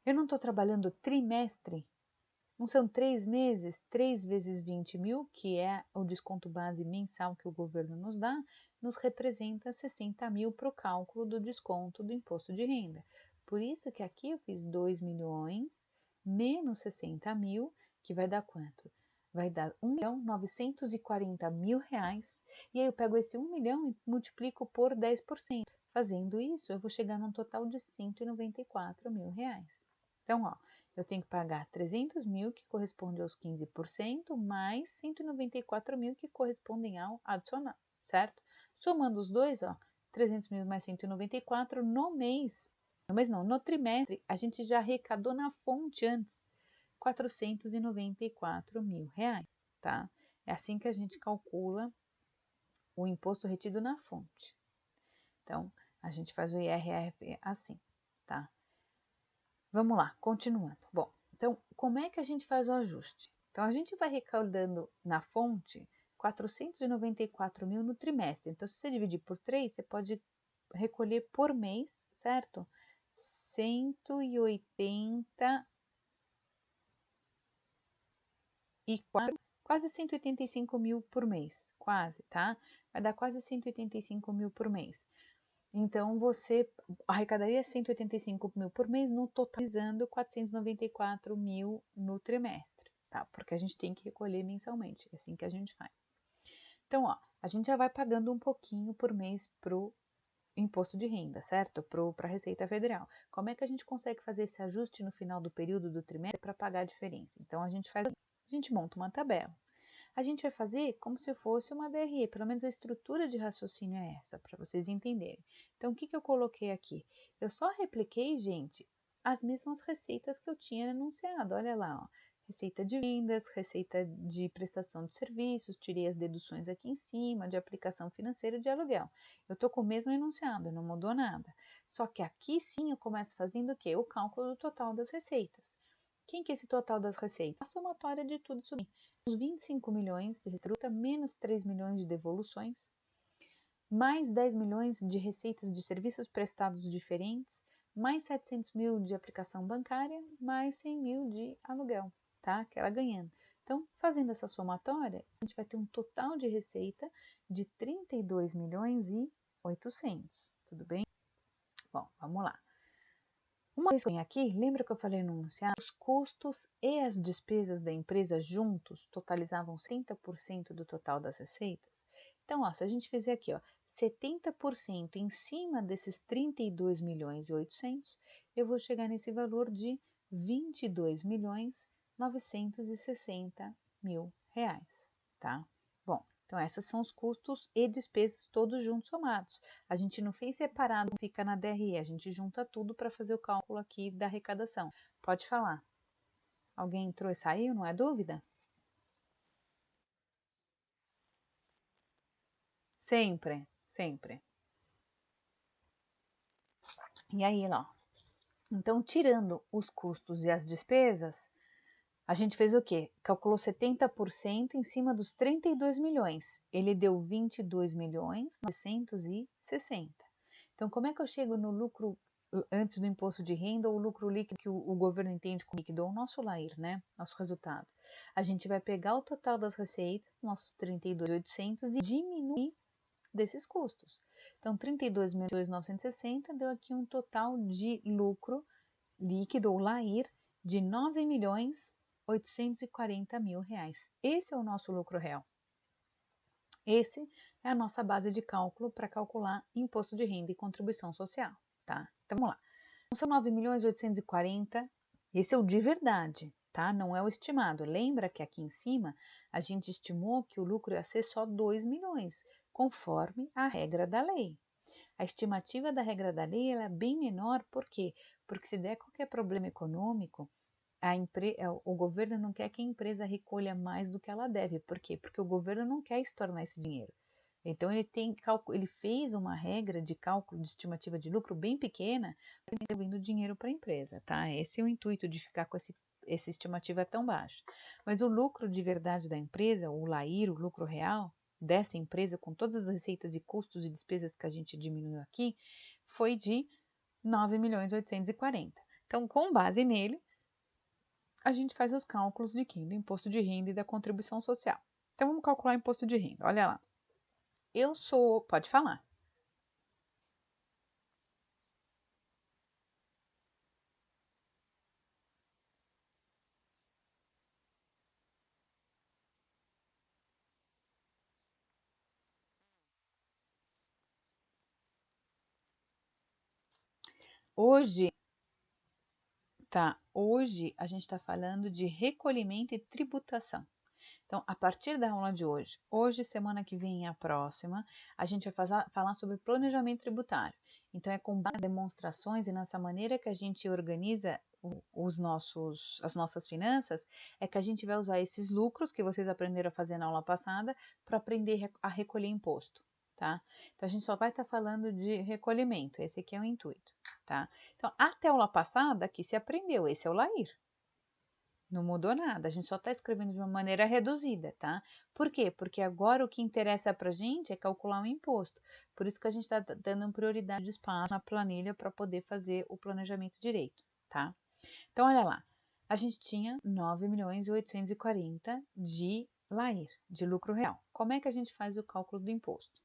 Eu não estou trabalhando trimestre. Não são 3 meses, 3 vezes 20 mil, que é o desconto base mensal que o governo nos dá, nos representa 60 mil para o cálculo do desconto do imposto de renda. Por isso que aqui eu fiz 2 milhões menos 60 mil, que vai dar quanto? Vai dar 1.940.000 reais. E aí eu pego esse 1 milhão e multiplico por 10%. Fazendo isso, eu vou chegar num total de 194 mil reais. Então, ó, eu tenho que pagar 300 mil, que corresponde aos 15%, mais 194 mil, que correspondem ao adicional, certo? Somando os dois, ó, 300 mil mais 194 no mês, no trimestre, a gente já arrecadou na fonte antes, 494 mil reais, tá? É assim que a gente calcula o imposto retido na fonte. Então, a gente faz o IRF assim, tá? Vamos lá, continuando. Bom, então, como é que a gente faz o ajuste? Então, a gente vai recaudando na fonte 494 mil no trimestre. Então, se você dividir por 3, você pode recolher por mês, certo? 184, quase 185 mil por mês, quase, tá? Vai dar quase 185 mil por mês. Então, você arrecadaria 185 mil por mês, no totalizando 494 mil no trimestre, tá? Porque a gente tem que recolher mensalmente, é assim que a gente faz. Então, ó, a gente já vai pagando um pouquinho por mês pro imposto de renda, certo? Para a Receita Federal. Como é que a gente consegue fazer esse ajuste no final do período do trimestre para pagar a diferença? Então, a gente monta uma tabela. A gente vai fazer como se fosse uma DRE, pelo menos a estrutura de raciocínio é essa, para vocês entenderem. Então, o que eu coloquei aqui? Eu só repliquei, gente, as mesmas receitas que eu tinha anunciado. Olha lá, ó. Receita de vendas, receita de prestação de serviços, tirei as deduções aqui em cima, de aplicação financeira de aluguel. Eu estou com o mesmo enunciado, não mudou nada. Só que aqui sim eu começo fazendo o quê? O cálculo do total das receitas. Quem que é esse total das receitas? A somatória de tudo isso. Os 25 milhões de receita menos 3 milhões de devoluções, mais 10 milhões de receitas de serviços prestados diferentes, mais 700 mil de aplicação bancária, mais 100 mil de aluguel, tá? Que ela ganhando. Então, fazendo essa somatória, a gente vai ter um total de receita de 32 milhões e 800, tudo bem? Bom, vamos lá. Uma vez que eu venho aqui, lembra que eu falei no enunciado? Os custos e as despesas da empresa juntos totalizavam 70% do total das receitas? Então, ó, se a gente fizer aqui, ó, 70% em cima desses 32 milhões e 800, eu vou chegar nesse valor de 22 milhões 960 mil reais, tá? Bom, então esses são os custos e despesas todos juntos somados. A gente não fez separado, fica na DRE, a gente junta tudo para fazer o cálculo aqui da arrecadação. Pode falar. Alguém entrou e saiu, não é dúvida? Sempre, sempre. E aí, ó. Então, tirando os custos e as despesas, a gente fez o quê? Calculou 70% em cima dos 32 milhões. Ele deu 22 milhões 960. Então, como é que eu chego no lucro antes do imposto de renda ou lucro líquido que o governo entende como líquido? Ou o nosso LAIR, né? Nosso resultado. A gente vai pegar o total das receitas, nossos 32.800, e diminuir desses custos. Então, 32.960 deu aqui um total de lucro líquido ou LAIR de 9 milhões 840 mil reais. Esse é o nosso lucro real. Esse é a nossa base de cálculo para calcular imposto de renda e contribuição social, tá? Então vamos lá. São 9 milhões 840, esse é o de verdade, tá? Não é o estimado. Lembra que aqui em cima a gente estimou que o lucro ia ser só 2 milhões, conforme a regra da lei. A estimativa da regra da lei ela é bem menor, por quê? Porque se der qualquer problema econômico, o governo não quer que a empresa recolha mais do que ela deve. Por quê? Porque o governo não quer estornar esse dinheiro. Então ele fez uma regra de cálculo de estimativa de lucro bem pequena, devendo dinheiro para a empresa, tá? Esse é o intuito de ficar com essa estimativa tão baixa. Mas o lucro de verdade da empresa, o LAIR, o lucro real dessa empresa, com todas as receitas e custos e despesas que a gente diminuiu aqui, foi de 9.840.000. Então, com base nele, a gente faz os cálculos de quem? Do imposto de renda e da contribuição social. Então, vamos calcular o imposto de renda. Olha lá. Pode falar. Hoje, hoje a gente está falando de recolhimento e tributação. Então, a partir da aula de hoje, semana que vem e a próxima, a gente vai falar sobre planejamento tributário. Então, é com base em demonstrações e nessa maneira que a gente organiza as nossas finanças, é que a gente vai usar esses lucros que vocês aprenderam a fazer na aula passada para aprender a recolher imposto, tá? Então, a gente só vai estar falando de recolhimento, esse aqui é o intuito, tá? Então, até a aula passada, que se aprendeu, esse é o LAIR. Não mudou nada, a gente só está escrevendo de uma maneira reduzida, tá? Por quê? Porque agora o que interessa para a gente é calcular o imposto. Por isso que a gente está dando prioridade de espaço na planilha para poder fazer o planejamento direito, tá? Então, olha lá, a gente tinha 9.840.000 de LAIR, de lucro real. Como é que a gente faz o cálculo do imposto?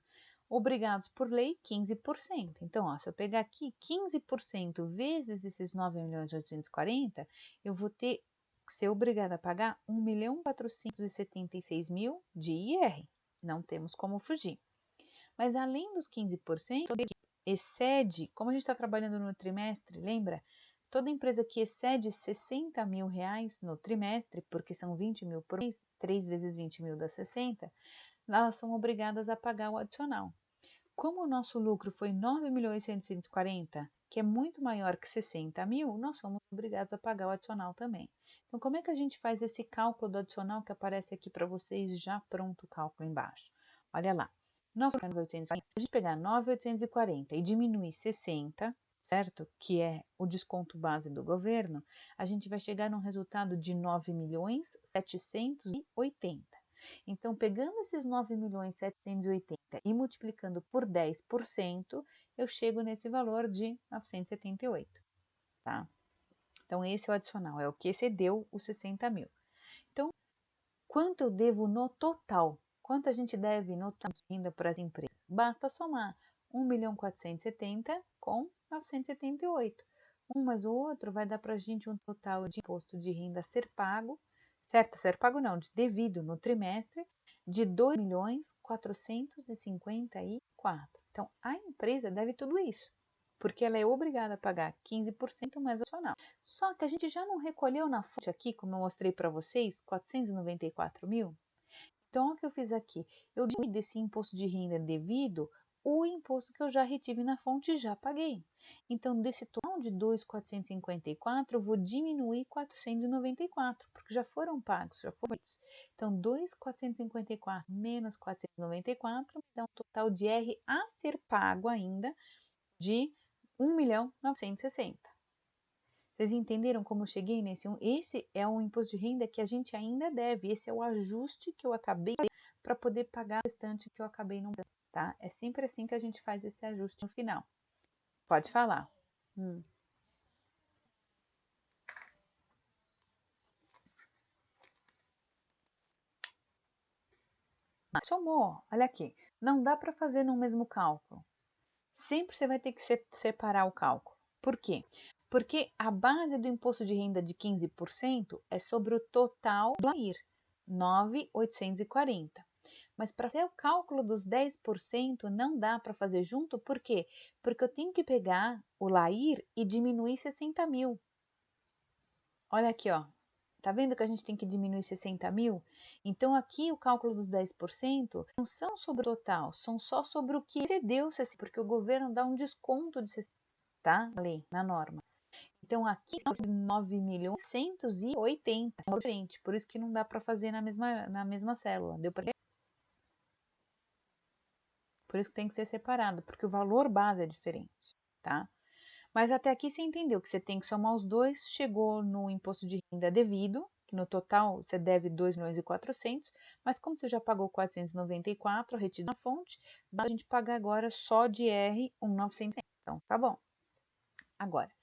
Obrigados por lei, 15%. Então, ó, se eu pegar aqui 15% vezes esses 9.840.000, eu vou ter ser obrigada a pagar 1.476.000 de IR. Não temos como fugir. Mas além dos 15%, excede, como a gente está trabalhando no trimestre, lembra? Toda empresa que excede 60 mil reais no trimestre, porque são 20 mil por mês, 3 vezes 20 mil dá 60, elas são obrigadas a pagar o adicional. Como o nosso lucro foi 9.840.000, que é muito maior que 60 mil, nós somos obrigados a pagar o adicional também. Então, como é que a gente faz esse cálculo do adicional que aparece aqui para vocês, já pronto o cálculo embaixo? Olha lá, nosso 9.840, a gente pegar 9.840 e diminuir 60, certo? Que é o desconto base do governo, a gente vai chegar num resultado de 9.780.000. Então, pegando esses 9.780.000 e multiplicando por 10%, eu chego nesse valor de 978, tá? Então, esse é o adicional, é o que excedeu os 60 mil. Então, quanto eu devo no total? Quanto a gente deve no total ainda para as empresas? Basta somar 1.470.000 com 978. Um mais o outro vai dar para a gente um total de imposto de renda a ser pago, certo? Ser pago não, de devido no trimestre, de 2.454.000. Então, a empresa deve tudo isso, porque ela é obrigada a pagar 15% mais adicional. Só que a gente já não recolheu na fonte aqui, como eu mostrei para vocês, 494 mil? Então, o que eu fiz aqui? Eu diminui desse imposto de renda devido o imposto que eu já retive na fonte e já paguei. Então, desse total de 2.454, eu vou diminuir 494, porque já foram pagos, já foram feitos. Então, 2.454 menos 494 me dá um total de R a ser pago ainda de 1.960.000. Vocês entenderam como eu cheguei nesse? Esse é um imposto de renda que a gente ainda deve. Esse é o ajuste que eu acabei para poder pagar o restante que eu acabei não dando, tá? É sempre assim que a gente faz esse ajuste no final. Pode falar. Somou, olha aqui. Não dá para fazer no mesmo cálculo. Sempre você vai ter que separar o cálculo. Por quê? Porque a base do imposto de renda de 15% é sobre o total do LAIR, 9.840. Mas para fazer o cálculo dos 10% não dá para fazer junto, por quê? Porque eu tenho que pegar o LAIR e diminuir 60 mil. Olha aqui, ó. Tá vendo que a gente tem que diminuir 60 mil? Então, aqui o cálculo dos 10% não são sobre o total, são só sobre o que excedeu, porque o governo dá um desconto de 60, tá? Na lei, na norma. Então, aqui são 9.180, é diferente, por isso que não dá para fazer na mesma célula. Deu para. Por isso que tem que ser separado, porque o valor base é diferente, tá? Mas até aqui você entendeu que você tem que somar os dois, chegou no imposto de renda devido, que no total você deve 2.400.000, mas como você já pagou 494 retido na fonte, a gente pagar agora só de R 1.900. Então, tá bom. Agora,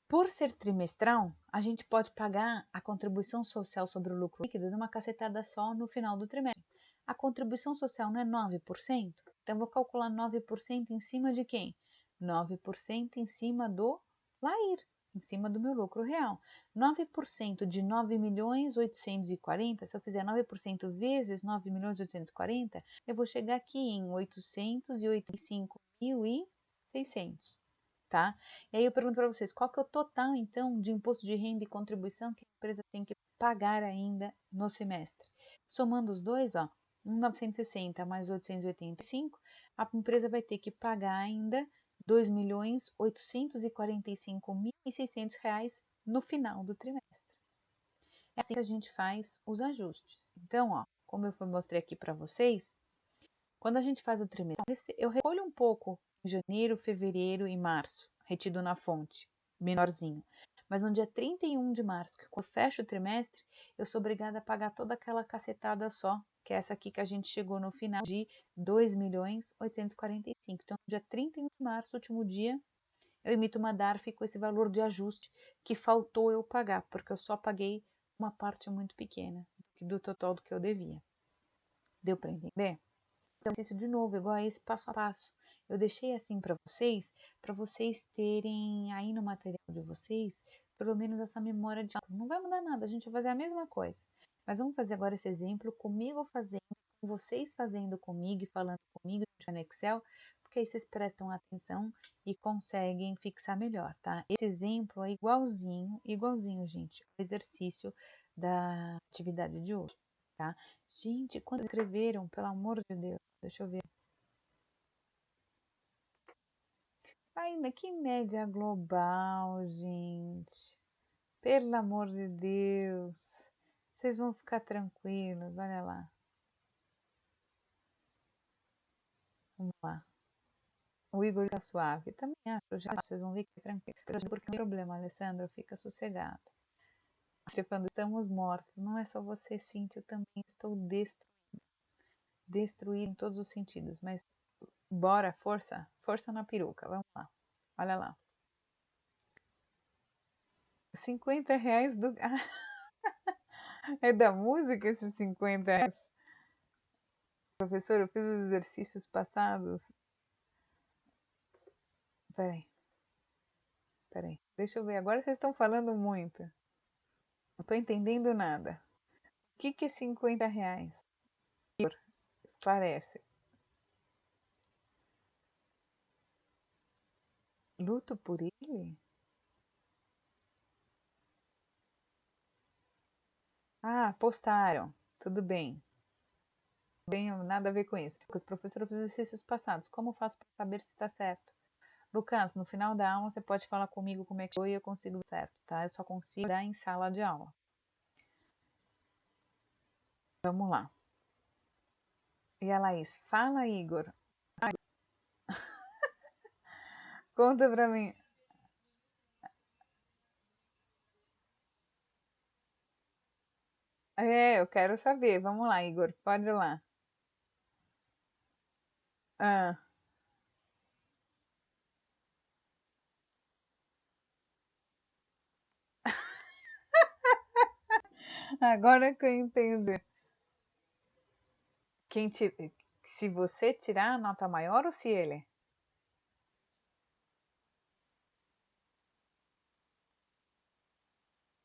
por ser trimestral, a gente pode pagar a contribuição social sobre o lucro líquido de uma cacetada só no final do trimestre. A contribuição social não é 9%? Então, eu vou calcular 9% em cima de quem? 9% em cima do LAIR, em cima do meu lucro real. 9% de 9.840.000, se eu fizer 9% vezes 9.840.000, eu vou chegar aqui em 885.600, tá? E aí eu pergunto para vocês, qual que é o total, então, de imposto de renda e contribuição que a empresa tem que pagar ainda no semestre? Somando os dois, ó, 1.960 mais 885, a empresa vai ter que pagar ainda R$ 2.845.600 no final do trimestre. É assim que a gente faz os ajustes. Então, ó, como eu mostrei aqui para vocês, quando a gente faz o trimestre, eu recolho um pouco em janeiro, fevereiro e março, retido na fonte, menorzinho. Mas no dia 31 de março, que quando eu fecho o trimestre, eu sou obrigada a pagar toda aquela cacetada só, que é essa aqui que a gente chegou no final de 2.845.000. Então, no dia 31 de março, último dia, eu emito uma DARF com esse valor de ajuste que faltou eu pagar, porque eu só paguei uma parte muito pequena do total do que eu devia. Deu para entender? Então, isso de novo, igual a esse passo a passo. Eu deixei assim para vocês terem aí no material de vocês, pelo menos essa memória de não vai mudar nada, a gente vai fazer a mesma coisa. Mas vamos fazer agora esse exemplo comigo fazendo, com vocês fazendo comigo e falando comigo no Excel, porque aí vocês prestam atenção e conseguem fixar melhor, tá? Esse exemplo é igualzinho, gente, o exercício da atividade de hoje, tá? Gente, quando escreveram, pelo amor de Deus, deixa eu ver. Ainda que média global, gente. Pelo amor de Deus. Vocês vão ficar tranquilos, olha lá. Vamos lá. O Igor tá suave. Também acho, já vocês vão ver que é tranquilo. Porque não tem problema, Alessandro, fica sossegado. Stefano, estamos mortos. Não é só você, Cintia, eu também estou destruído em todos os sentidos. Mas bora, força na peruca, vamos lá. Olha lá. R$ 50 do... é da música esses R$ 50? Professor, eu fiz os exercícios passados. Peraí. Deixa eu ver. Agora vocês estão falando muito. Não tô entendendo nada. O que é R$ 50? Esclarece. Luto por ele? Ah, postaram. Tudo bem. Não tem nada a ver com isso. Porque os professores fizeram exercícios passados. Como faço para saber se está certo? Lucas, no final da aula você pode falar comigo como é que foi e eu consigo ver certo, tá? Eu só consigo dar em sala de aula. Vamos lá. E a Laís, fala, Igor. Conta pra mim. É, eu quero saber. Vamos lá, Igor. Pode ir lá. Ah, agora que eu entendi. Se você tirar a nota maior ou se ele?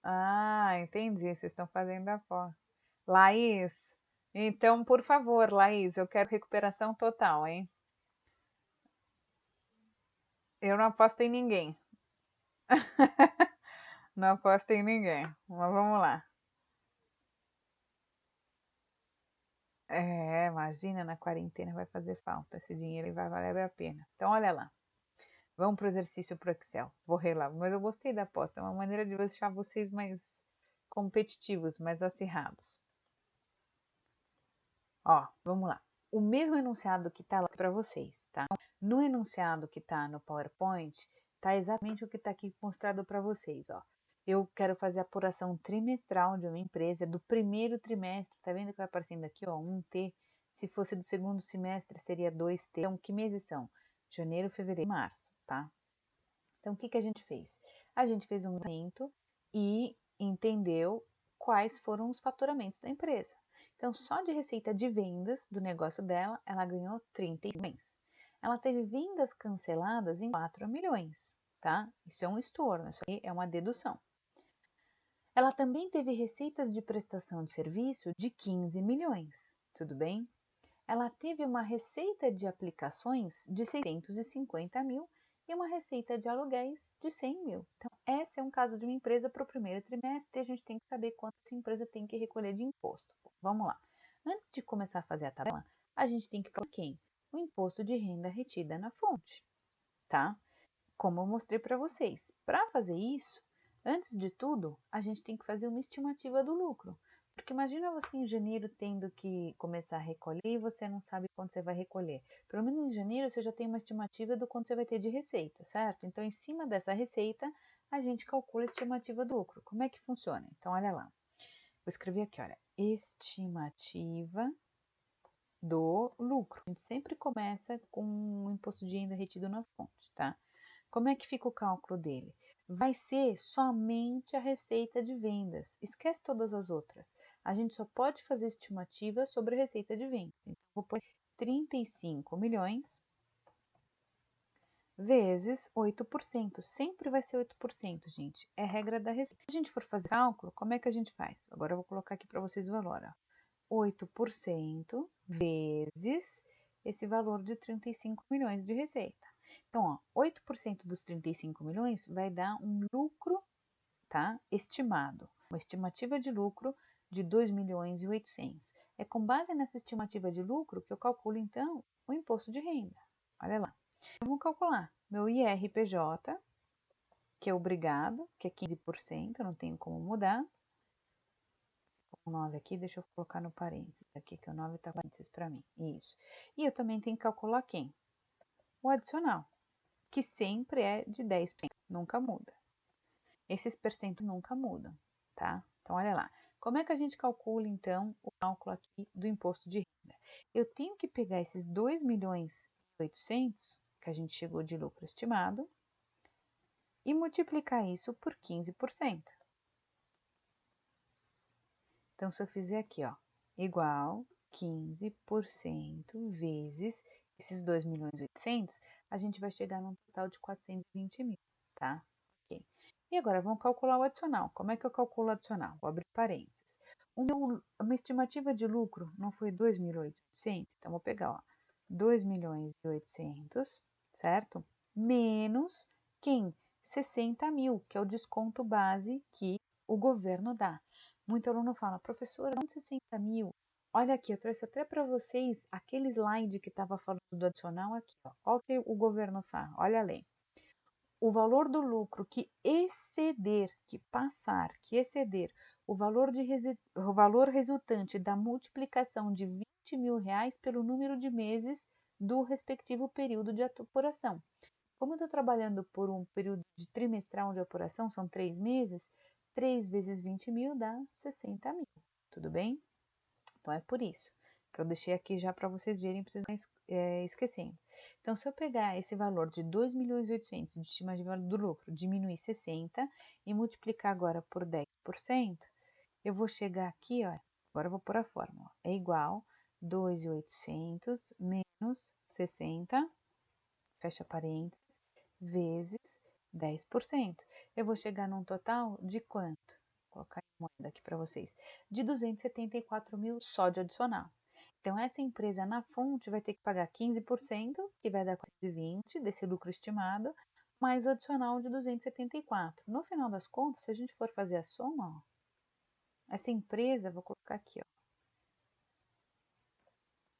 Ah, entendi. Vocês estão fazendo a foto. Laís, então, por favor, Laís, eu quero recuperação total, hein? Eu não aposto em ninguém. Não aposto em ninguém. Mas vamos lá. É, imagina, na quarentena vai fazer falta. Esse dinheiro vai valer a pena. Então, olha lá. Vamos para o exercício pro Excel. Vou relar. Mas eu gostei da aposta. É uma maneira de deixar vocês mais competitivos, mais acirrados. Ó, vamos lá. o mesmo enunciado que está lá para vocês, tá? No enunciado que está no PowerPoint, está exatamente o que está aqui mostrado para vocês, ó. Eu quero fazer a apuração trimestral de uma empresa do primeiro trimestre, tá vendo que vai aparecendo aqui, ó, 1T. Se fosse do segundo semestre, seria 2T. Então, que meses são? Janeiro, fevereiro e março, tá? Então, o que que a gente fez? A gente fez um levantamento e entendeu quais foram os faturamentos da empresa. Então, só de receita de vendas do negócio dela, ela ganhou 35 milhões. Ela teve vendas canceladas em 4 milhões, tá? Isso é um estorno, isso aí é uma dedução. Ela também teve receitas de prestação de serviço de 15 milhões, tudo bem? Ela teve uma receita de aplicações de 650 mil e uma receita de aluguéis de 100 mil. Então, esse é um caso de uma empresa para o primeiro trimestre e a gente tem que saber quanto essa empresa tem que recolher de imposto. Bom, vamos lá. Antes de começar a fazer a tabela, a gente tem que calcular quem? O imposto de renda retida na fonte, tá? Como eu mostrei para vocês. Para fazer isso, antes de tudo, a gente tem que fazer uma estimativa do lucro. Porque imagina você em janeiro tendo que começar a recolher e você não sabe quanto você vai recolher. Pelo menos em janeiro você já tem uma estimativa do quanto você vai ter de receita, certo? Então, em cima dessa receita, a gente calcula a estimativa do lucro. Como é que funciona? Então, olha lá. Vou escrever aqui, olha. Estimativa do lucro. A gente sempre começa com o imposto de renda retido na fonte, tá? Como é que fica o cálculo dele? Vai ser somente a receita de vendas. Esquece todas as outras. A gente só pode fazer estimativa sobre a receita de vendas. Então, vou pôr 35 milhões vezes 8%. Sempre vai ser 8%, gente. É regra da receita. Se a gente for fazer cálculo, como é que a gente faz? Agora eu vou colocar aqui para vocês o valor. Ó. 8% vezes esse valor de 35 milhões de receita. Então, ó, 8% dos 35 milhões vai dar um lucro, tá? Estimado. Uma estimativa de lucro de 2 milhões e 800. É com base nessa estimativa de lucro que eu calculo, então, o imposto de renda. Olha lá. Eu vou calcular meu IRPJ, que é obrigado, que é 15%, não tenho como mudar. O 9 aqui, deixa eu colocar no parênteses aqui, que o 9 está parênteses para mim. Isso. E eu também tenho que calcular quem? O adicional, que sempre é de 10%, nunca muda. Esses percentos nunca mudam, tá? Então, olha lá. Como é que a gente calcula, então, o cálculo aqui do imposto de renda? Eu tenho que pegar esses 2 milhões e 800 que a gente chegou de lucro estimado e multiplicar isso por 15%. Então, se eu fizer aqui, ó, igual 15% vezes esses 2 milhões e 800, a gente vai chegar num total de 420 mil, tá? Ok. E agora, vamos calcular o adicional. Como é que eu calculo o adicional? Vou abrir parênteses. Uma estimativa de lucro não foi 2 milhões e 800? Então, vou pegar, ó, 2 milhões e 800, certo? Menos quem? 60 mil, que é o desconto base que o governo dá. Muito aluno fala, professora, onde 60 mil? Olha aqui, eu trouxe até para vocês aquele slide que estava falando do adicional aqui. Ó. Olha o que o governo fala, olha a lei. O valor do lucro que exceder, que passar, que exceder o valor resultante da multiplicação de 20 mil reais pelo número de meses do respectivo período de apuração. Como eu estou trabalhando por um período de trimestral de apuração, são 3 meses, 3 vezes 20 mil dá 60 mil, tudo bem? Então, é por isso que eu deixei aqui já para vocês verem, para vocês não esquecendo. Então, se eu pegar esse valor de 2 milhões e 800 de estimativa do lucro, diminuir 60 e multiplicar agora por 10%, eu vou chegar aqui, ó, agora eu vou pôr a fórmula, é igual 2.800 menos 60, fecha parênteses, vezes 10%. Eu vou chegar num total de quanto? Vou colocar em moeda aqui para vocês. De 274 mil só de adicional. Então, essa empresa na fonte vai ter que pagar 15%, que vai dar 420 desse lucro estimado, mais o adicional de 274. No final das contas, se a gente for fazer a soma, ó, essa empresa, vou colocar aqui, ó,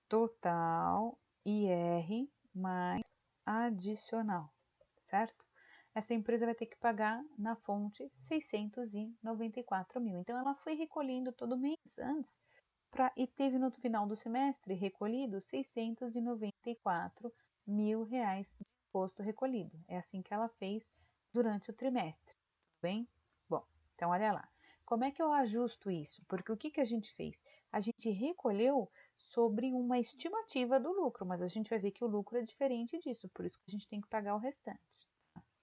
total IR mais adicional, certo? Essa empresa vai ter que pagar na fonte 694 mil. Então, ela foi recolhendo todo mês antes e teve no final do semestre recolhido R$ 694 mil de imposto recolhido. É assim que ela fez durante o trimestre, tudo bem? Bom, então olha lá. Como é que eu ajusto isso? Porque o que a gente fez? A gente recolheu sobre uma estimativa do lucro, mas a gente vai ver que o lucro é diferente disso, por isso que a gente tem que pagar o restante.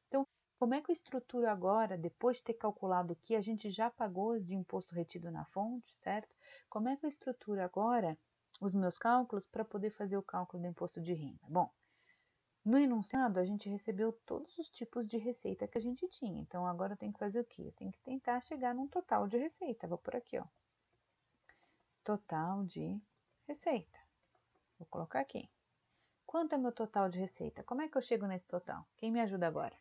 Então, como é que eu estruturo agora, depois de ter calculado o que a gente já pagou de imposto retido na fonte, certo? Como é que eu estruturo agora os meus cálculos para poder fazer o cálculo do imposto de renda? Bom, no enunciado a gente recebeu todos os tipos de receita que a gente tinha, então agora eu tenho que fazer o quê? Eu tenho que tentar chegar num total de receita, vou por aqui, ó. Total de receita. Vou colocar aqui. Quanto é meu total de receita? Como é que eu chego nesse total? Quem me ajuda agora?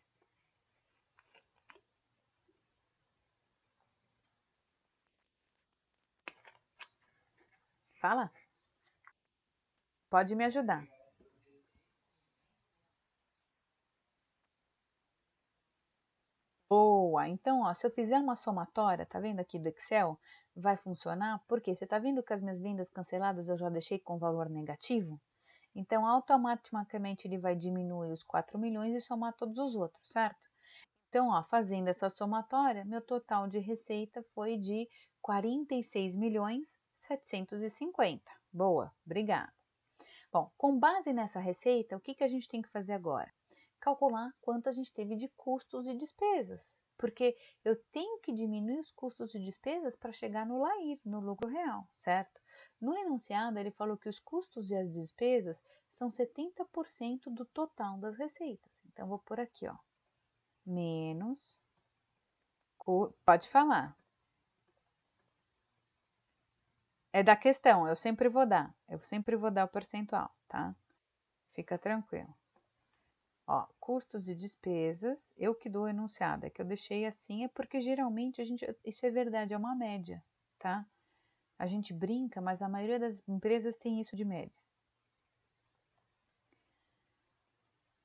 Fala. Pode me ajudar. Boa! Então, ó, se eu fizer uma somatória, tá vendo aqui do Excel, vai funcionar, porque você tá vendo que as minhas vendas canceladas eu já deixei com valor negativo? Então, automaticamente ele vai diminuir os 4 milhões e somar todos os outros, certo? Então, ó, fazendo essa somatória, meu total de receita foi de 46 milhões 750. Boa, obrigada. Bom, com base nessa receita, o que a gente tem que fazer agora? Calcular quanto a gente teve de custos e despesas, porque eu tenho que diminuir os custos e despesas para chegar no LAIR, no lucro real, certo? No enunciado, ele falou que os custos e as despesas são 70% do total das receitas. Então, vou por aqui, ó, menos, pode falar. É da questão, eu sempre vou dar o percentual, tá? Fica tranquilo. Ó, custos e despesas, eu que dou o enunciado, é que eu deixei assim, é porque geralmente isso é verdade, é uma média, tá? A gente brinca, mas a maioria das empresas tem isso de média.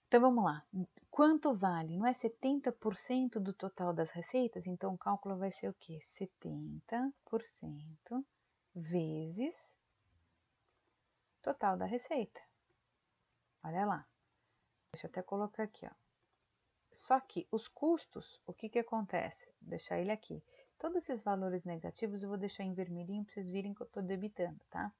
Então vamos lá, quanto vale? Não é 70% do total das receitas? Então o cálculo vai ser o quê? 70% vezes total da receita. Olha lá, deixa eu até colocar aqui, ó. Só que os custos, o que acontece? Vou deixar ele aqui. Todos esses valores negativos eu vou deixar em vermelhinho para vocês virem que eu estou debitando, tá?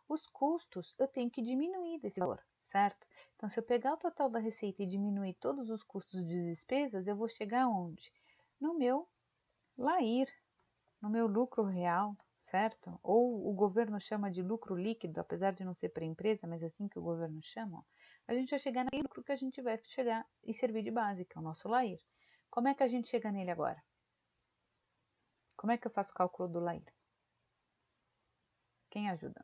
Os custos eu tenho que diminuir desse valor, certo? Então, se eu pegar o total da receita e diminuir todos os custos e despesas, eu vou chegar onde? No meu LAIR, no meu lucro real, certo? Ou o governo chama de lucro líquido, apesar de não ser para a empresa, mas é assim que o governo chama. A gente vai chegar naquele lucro que a gente vai chegar e servir de base, que é o nosso LAIR. Como é que a gente chega nele agora? Como é que eu faço o cálculo do LAIR? Quem ajuda?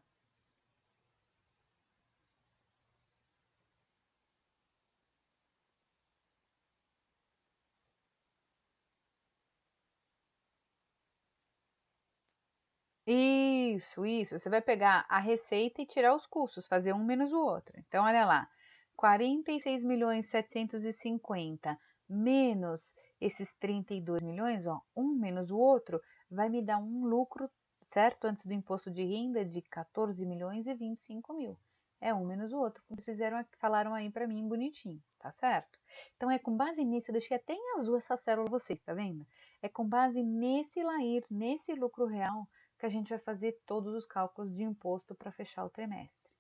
Isso, isso. Você vai pegar a receita e tirar os custos, fazer um menos o outro. Então, olha lá, 46 milhões 750 menos esses 32 milhões, ó, um menos o outro, vai me dar um lucro, certo? Antes do imposto de renda de 14 milhões e 25 mil. É um menos o outro, como vocês falaram aí para mim bonitinho, tá certo? Então, é com base nisso, eu deixei até em azul essa célula vocês, tá vendo? É com base nesse LAIR, nesse lucro real, que a gente vai fazer todos os cálculos de imposto para fechar o trimestre,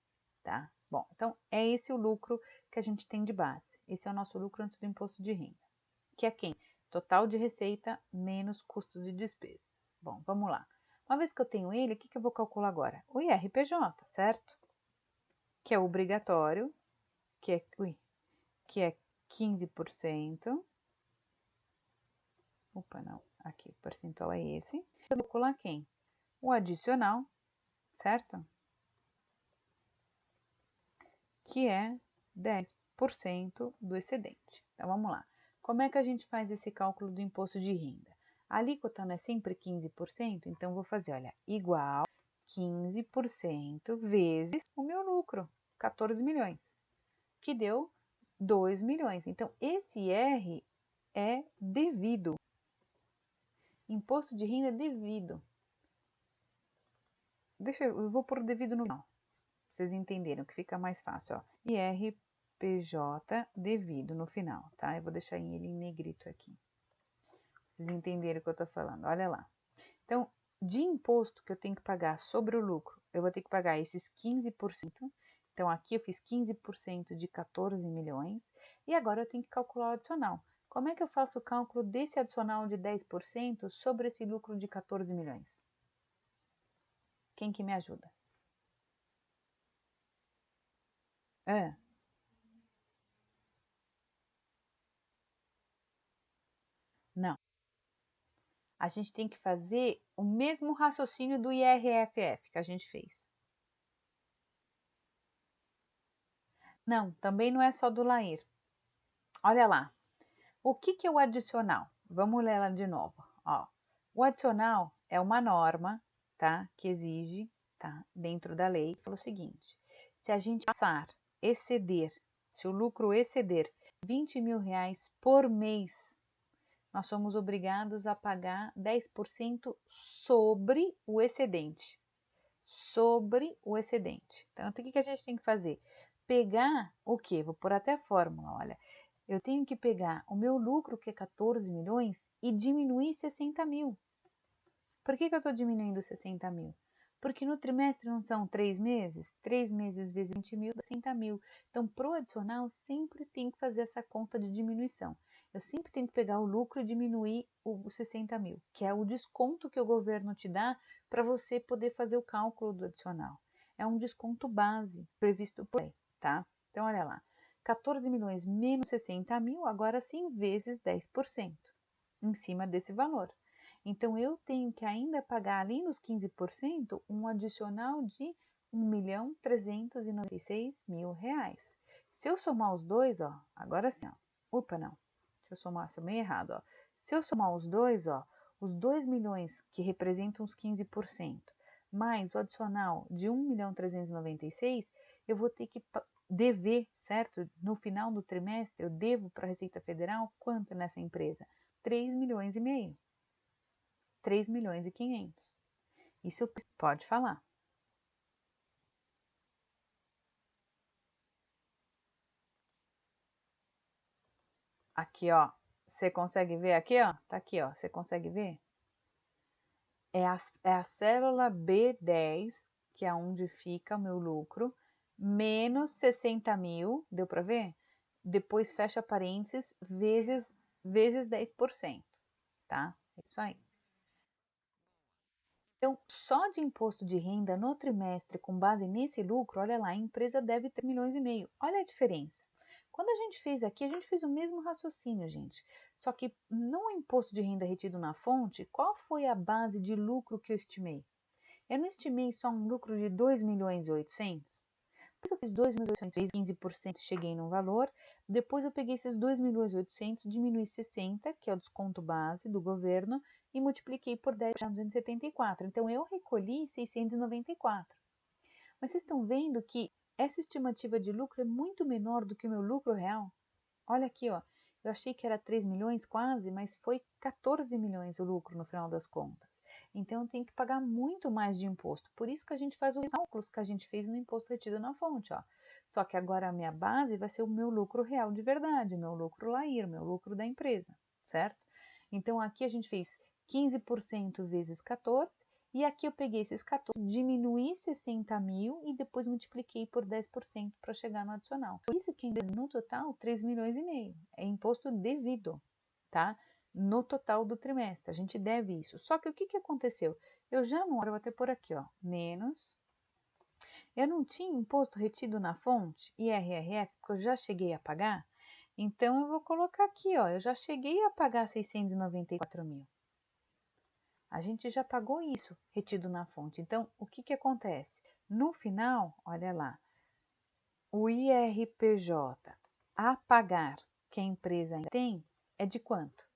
tá? Bom, então é esse o lucro que a gente tem de base. Esse é o nosso lucro antes do imposto de renda, que é quem? Total de receita menos custos e despesas. Bom, vamos lá. Uma vez que eu tenho ele, o que eu vou calcular agora? O IRPJ, certo? Que é obrigatório, que é 15%. Opa, não, aqui o percentual é esse. Eu vou calcular quem? O adicional, certo? Que é 10% do excedente. Então, vamos lá. Como é que a gente faz esse cálculo do imposto de renda? A alíquota não é sempre 15%, então vou fazer, olha, igual 15% vezes o meu lucro, 14 milhões, que deu 2 milhões. Então, esse R é devido. Imposto de renda é devido. eu vou pôr o devido no final, pra vocês entenderam que fica mais fácil, ó. IRPJ devido no final, tá? Eu vou deixar ele em negrito aqui. Vocês entenderam o que eu tô falando, olha lá. Então, de imposto que eu tenho que pagar sobre o lucro, eu vou ter que pagar esses 15%. Então, aqui eu fiz 15% de 14 milhões. E agora eu tenho que calcular o adicional. Como é que eu faço o cálculo desse adicional de 10% sobre esse lucro de 14 milhões? Quem que me ajuda? Não. A gente tem que fazer o mesmo raciocínio do IRFF que a gente fez. Não, também não é só do LAIR. Olha lá. O que é o adicional? Vamos ler ela de novo. Ó, o adicional é uma norma, tá? Que exige, tá? Dentro da lei, fala o seguinte: se a gente exceder, se o lucro exceder 20 mil reais por mês, nós somos obrigados a pagar 10% sobre o excedente. Sobre o excedente. Então, o que a gente tem que fazer? Pegar o quê? Vou pôr até a fórmula, olha. Eu tenho que pegar o meu lucro, que é 14 milhões, e diminuir 60 mil. Por que eu estou diminuindo 60 mil? Porque no trimestre não são 3 meses? 3 meses vezes 20 mil dá 60 mil. Então, pro adicional, sempre tem que fazer essa conta de diminuição. Eu sempre tenho que pegar o lucro e diminuir os 60 mil, que é o desconto que o governo te dá para você poder fazer o cálculo do adicional. É um desconto base previsto por lei, tá? Então, olha lá. 14 milhões menos 60 mil, agora sim, vezes 10% em cima desse valor. Então, eu tenho que ainda pagar, além dos 15%, um adicional de R$ 1.396.000 reais. Se eu somar os dois, ó, agora sim, ó, opa, não, deixa eu somar, somei errado, ó. Se eu somar os dois, ó, os 2 milhões que representam os 15%, mais o adicional de 1.396.000, eu vou ter que dever, certo? No final do trimestre, eu devo para a Receita Federal quanto nessa empresa? 3 milhões e meio. 3 milhões e 500. Isso pode falar. Aqui, ó. Você consegue ver aqui, ó? Tá aqui, ó. Você consegue ver? É a célula B10, que é onde fica o meu lucro, menos 60 mil, deu para ver? Depois fecha parênteses, vezes 10%, tá? É isso aí. Então, só de imposto de renda no trimestre, com base nesse lucro, olha lá, a empresa deve 3 milhões e meio. Olha a diferença. Quando a gente fez aqui, a gente fez o mesmo raciocínio, gente. Só que no imposto de renda retido na fonte, qual foi a base de lucro que eu estimei? Eu não estimei só um lucro de 2 milhões e 800? Depois eu fiz 2.800, 15%, cheguei num valor. Depois eu peguei esses 2.800, diminui 60, que é o desconto base do governo, e multipliquei por 10 para 274. Então eu recolhi 694. Mas vocês estão vendo que essa estimativa de lucro é muito menor do que o meu lucro real? Olha aqui, ó. Eu achei que era 3 milhões quase, mas foi 14 milhões o lucro no final das contas. Então, tem que pagar muito mais de imposto. Por isso que a gente faz os cálculos que a gente fez no imposto retido na fonte, ó. Só que agora a minha base vai ser o meu lucro real de verdade, o meu lucro LAIR, o meu lucro da empresa, certo? Então, aqui a gente fez 15% vezes 14, e aqui eu peguei esses 14, diminuí 60 mil e depois multipliquei por 10% para chegar no adicional. Por isso que no total 3 milhões e meio. É imposto devido, tá? No total do trimestre. A gente deve isso. Só que o que aconteceu? Eu já não, eu vou até por aqui, ó, menos. Eu não tinha imposto retido na fonte, IRRF, porque eu já cheguei a pagar. Então eu vou colocar aqui, ó, eu já cheguei a pagar 694 mil. A gente já pagou isso retido na fonte. Então, o que acontece? No final, olha lá, o IRPJ a pagar que a empresa ainda tem é de quanto?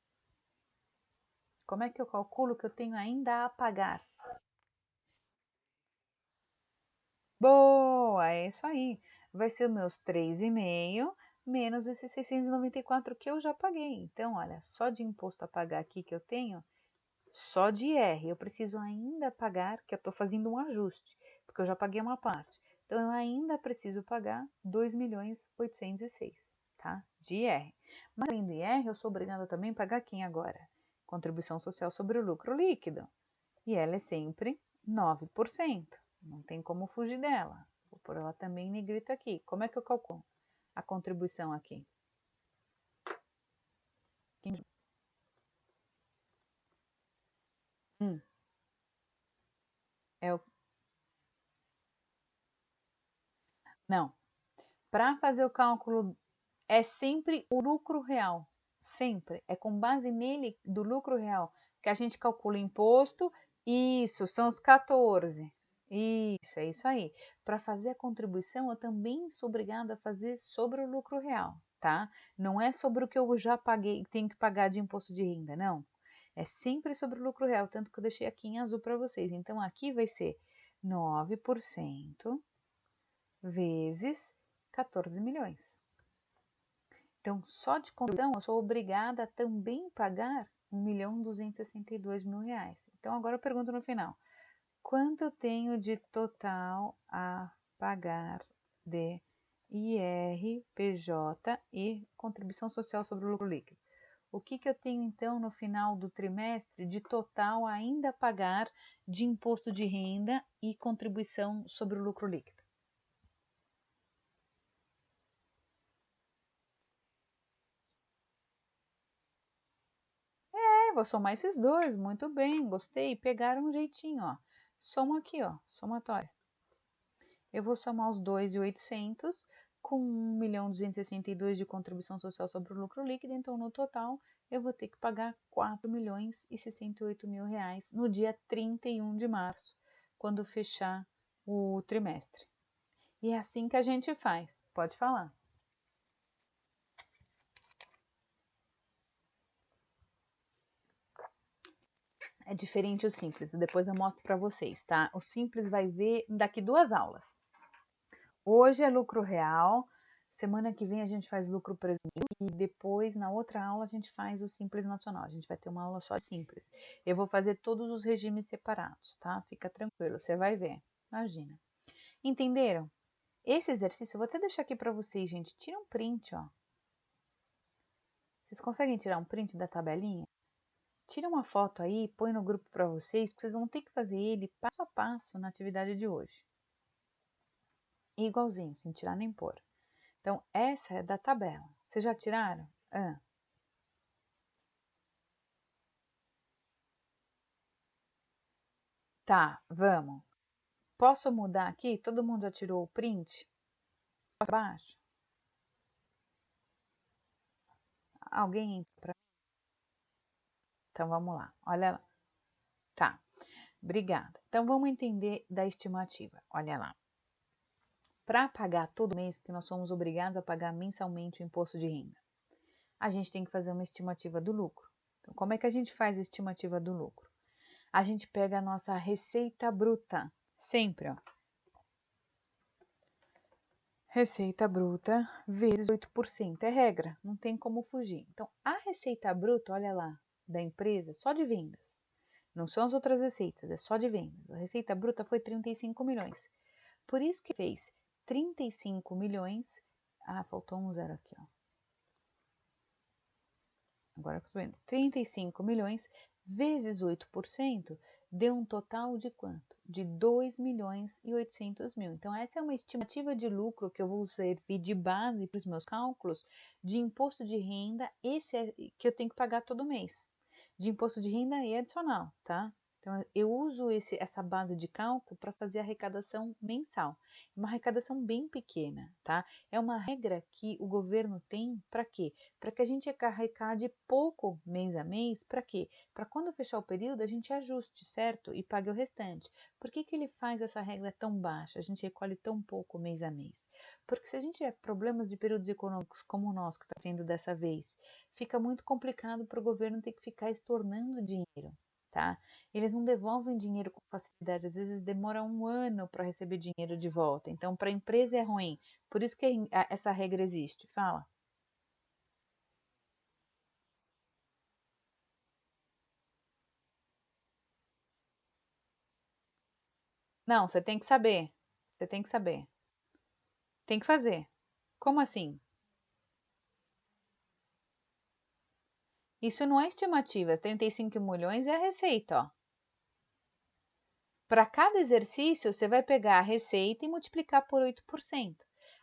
Como é que eu calculo que eu tenho ainda a pagar? Boa, é isso aí. Vai ser os meus 3,5 menos esses 694 que eu já paguei. Então, olha, só de imposto a pagar aqui que eu tenho, só de IR, eu preciso ainda pagar, que eu estou fazendo um ajuste, porque eu já paguei uma parte. Então, eu ainda preciso pagar 2.806.000, tá? De IR. Mas além do IR, eu sou obrigada também a pagar quem agora? Contribuição social sobre o lucro líquido. E ela é sempre 9%. Não tem como fugir dela. Vou pôr ela também em negrito aqui. Como é que eu calculo a contribuição aqui? É o... Não. Para fazer o cálculo, é sempre o lucro real. Sempre. É com base nele, do lucro real, que a gente calcula o imposto. Isso, são os 14. Isso, é isso aí. Para fazer a contribuição, eu também sou obrigada a fazer sobre o lucro real, tá? Não é sobre o que eu já paguei, tenho que pagar de imposto de renda, não. É sempre sobre o lucro real, tanto que eu deixei aqui em azul para vocês. Então, aqui vai ser 9% vezes 14 milhões. Então, só de contribuição, eu sou obrigada a também pagar 1.262.000 reais. Então, agora eu pergunto no final, quanto eu tenho de total a pagar de IR, PJ e contribuição social sobre o lucro líquido? O que eu tenho, então, no final do trimestre de total ainda a pagar de imposto de renda e contribuição sobre o lucro líquido? Vou somar esses dois, muito bem, gostei, pegaram um jeitinho, ó. Soma aqui, ó, somatória. Eu vou somar os 2.800 com 1.262.000 de contribuição social sobre o lucro líquido, então no total eu vou ter que pagar 4.068.000 reais no dia 31 de março, quando fechar o trimestre. E é assim que a gente faz, pode falar. É diferente o simples, depois eu mostro para vocês, tá? O simples vai ver daqui 2 aulas. Hoje é lucro real, semana que vem a gente faz lucro presumido e depois na outra aula a gente faz o simples nacional. A gente vai ter uma aula só de simples. Eu vou fazer todos os regimes separados, tá? Fica tranquilo, você vai ver. Imagina. Entenderam? Esse exercício eu vou até deixar aqui para vocês, gente. Tira um print, ó. Vocês conseguem tirar um print da tabelinha? Tira uma foto aí, põe no grupo para vocês, porque vocês vão ter que fazer ele passo a passo na atividade de hoje. Igualzinho, sem tirar nem pôr. Então, essa é da tabela. Vocês já tiraram? Tá, vamos. Posso mudar aqui? Todo mundo já tirou o print? Abaixo? Alguém para? Então, vamos lá. Olha lá. Tá, obrigada. Então, vamos entender da estimativa. Olha lá. Para pagar todo mês, porque nós somos obrigados a pagar mensalmente o imposto de renda, a gente tem que fazer uma estimativa do lucro. Então, como é que a gente faz a estimativa do lucro? A gente pega a nossa receita bruta, sempre, ó. Receita bruta vezes 8%, é regra, não tem como fugir. Então, a receita bruta, olha lá, da empresa, só de vendas, não são as outras receitas, é só de vendas. A receita bruta foi 35 milhões. Por isso que fez 35 milhões. Ah, faltou um zero aqui, ó. Agora eu estou vendo. 35 milhões vezes 8% deu um total de quanto? De 2.800.000. Então, essa é uma estimativa de lucro que eu vou servir de base para os meus cálculos de imposto de renda, esse é que eu tenho que pagar todo mês. De imposto de renda e adicional, tá? Então, eu uso essa base de cálculo para fazer a arrecadação mensal. Uma arrecadação bem pequena, tá? É uma regra que o governo tem para quê? Para que a gente arrecade pouco mês a mês, para quê? Para quando fechar o período a gente ajuste, certo? E pague o restante. Por que ele faz essa regra tão baixa? A gente recolhe tão pouco mês a mês? Porque se a gente tiver problemas de períodos econômicos como o nosso que está sendo dessa vez, fica muito complicado para o governo ter que ficar estornando dinheiro. Tá? Eles não devolvem dinheiro com facilidade, às vezes demora um ano para receber dinheiro de volta. Então, para a empresa é ruim. Por isso que essa regra existe. Fala. Não, você tem que saber. Você tem que saber. Tem que fazer. Como assim? Isso não é estimativa. 35 milhões é a receita, ó. Para cada exercício, você vai pegar a receita e multiplicar por 8%.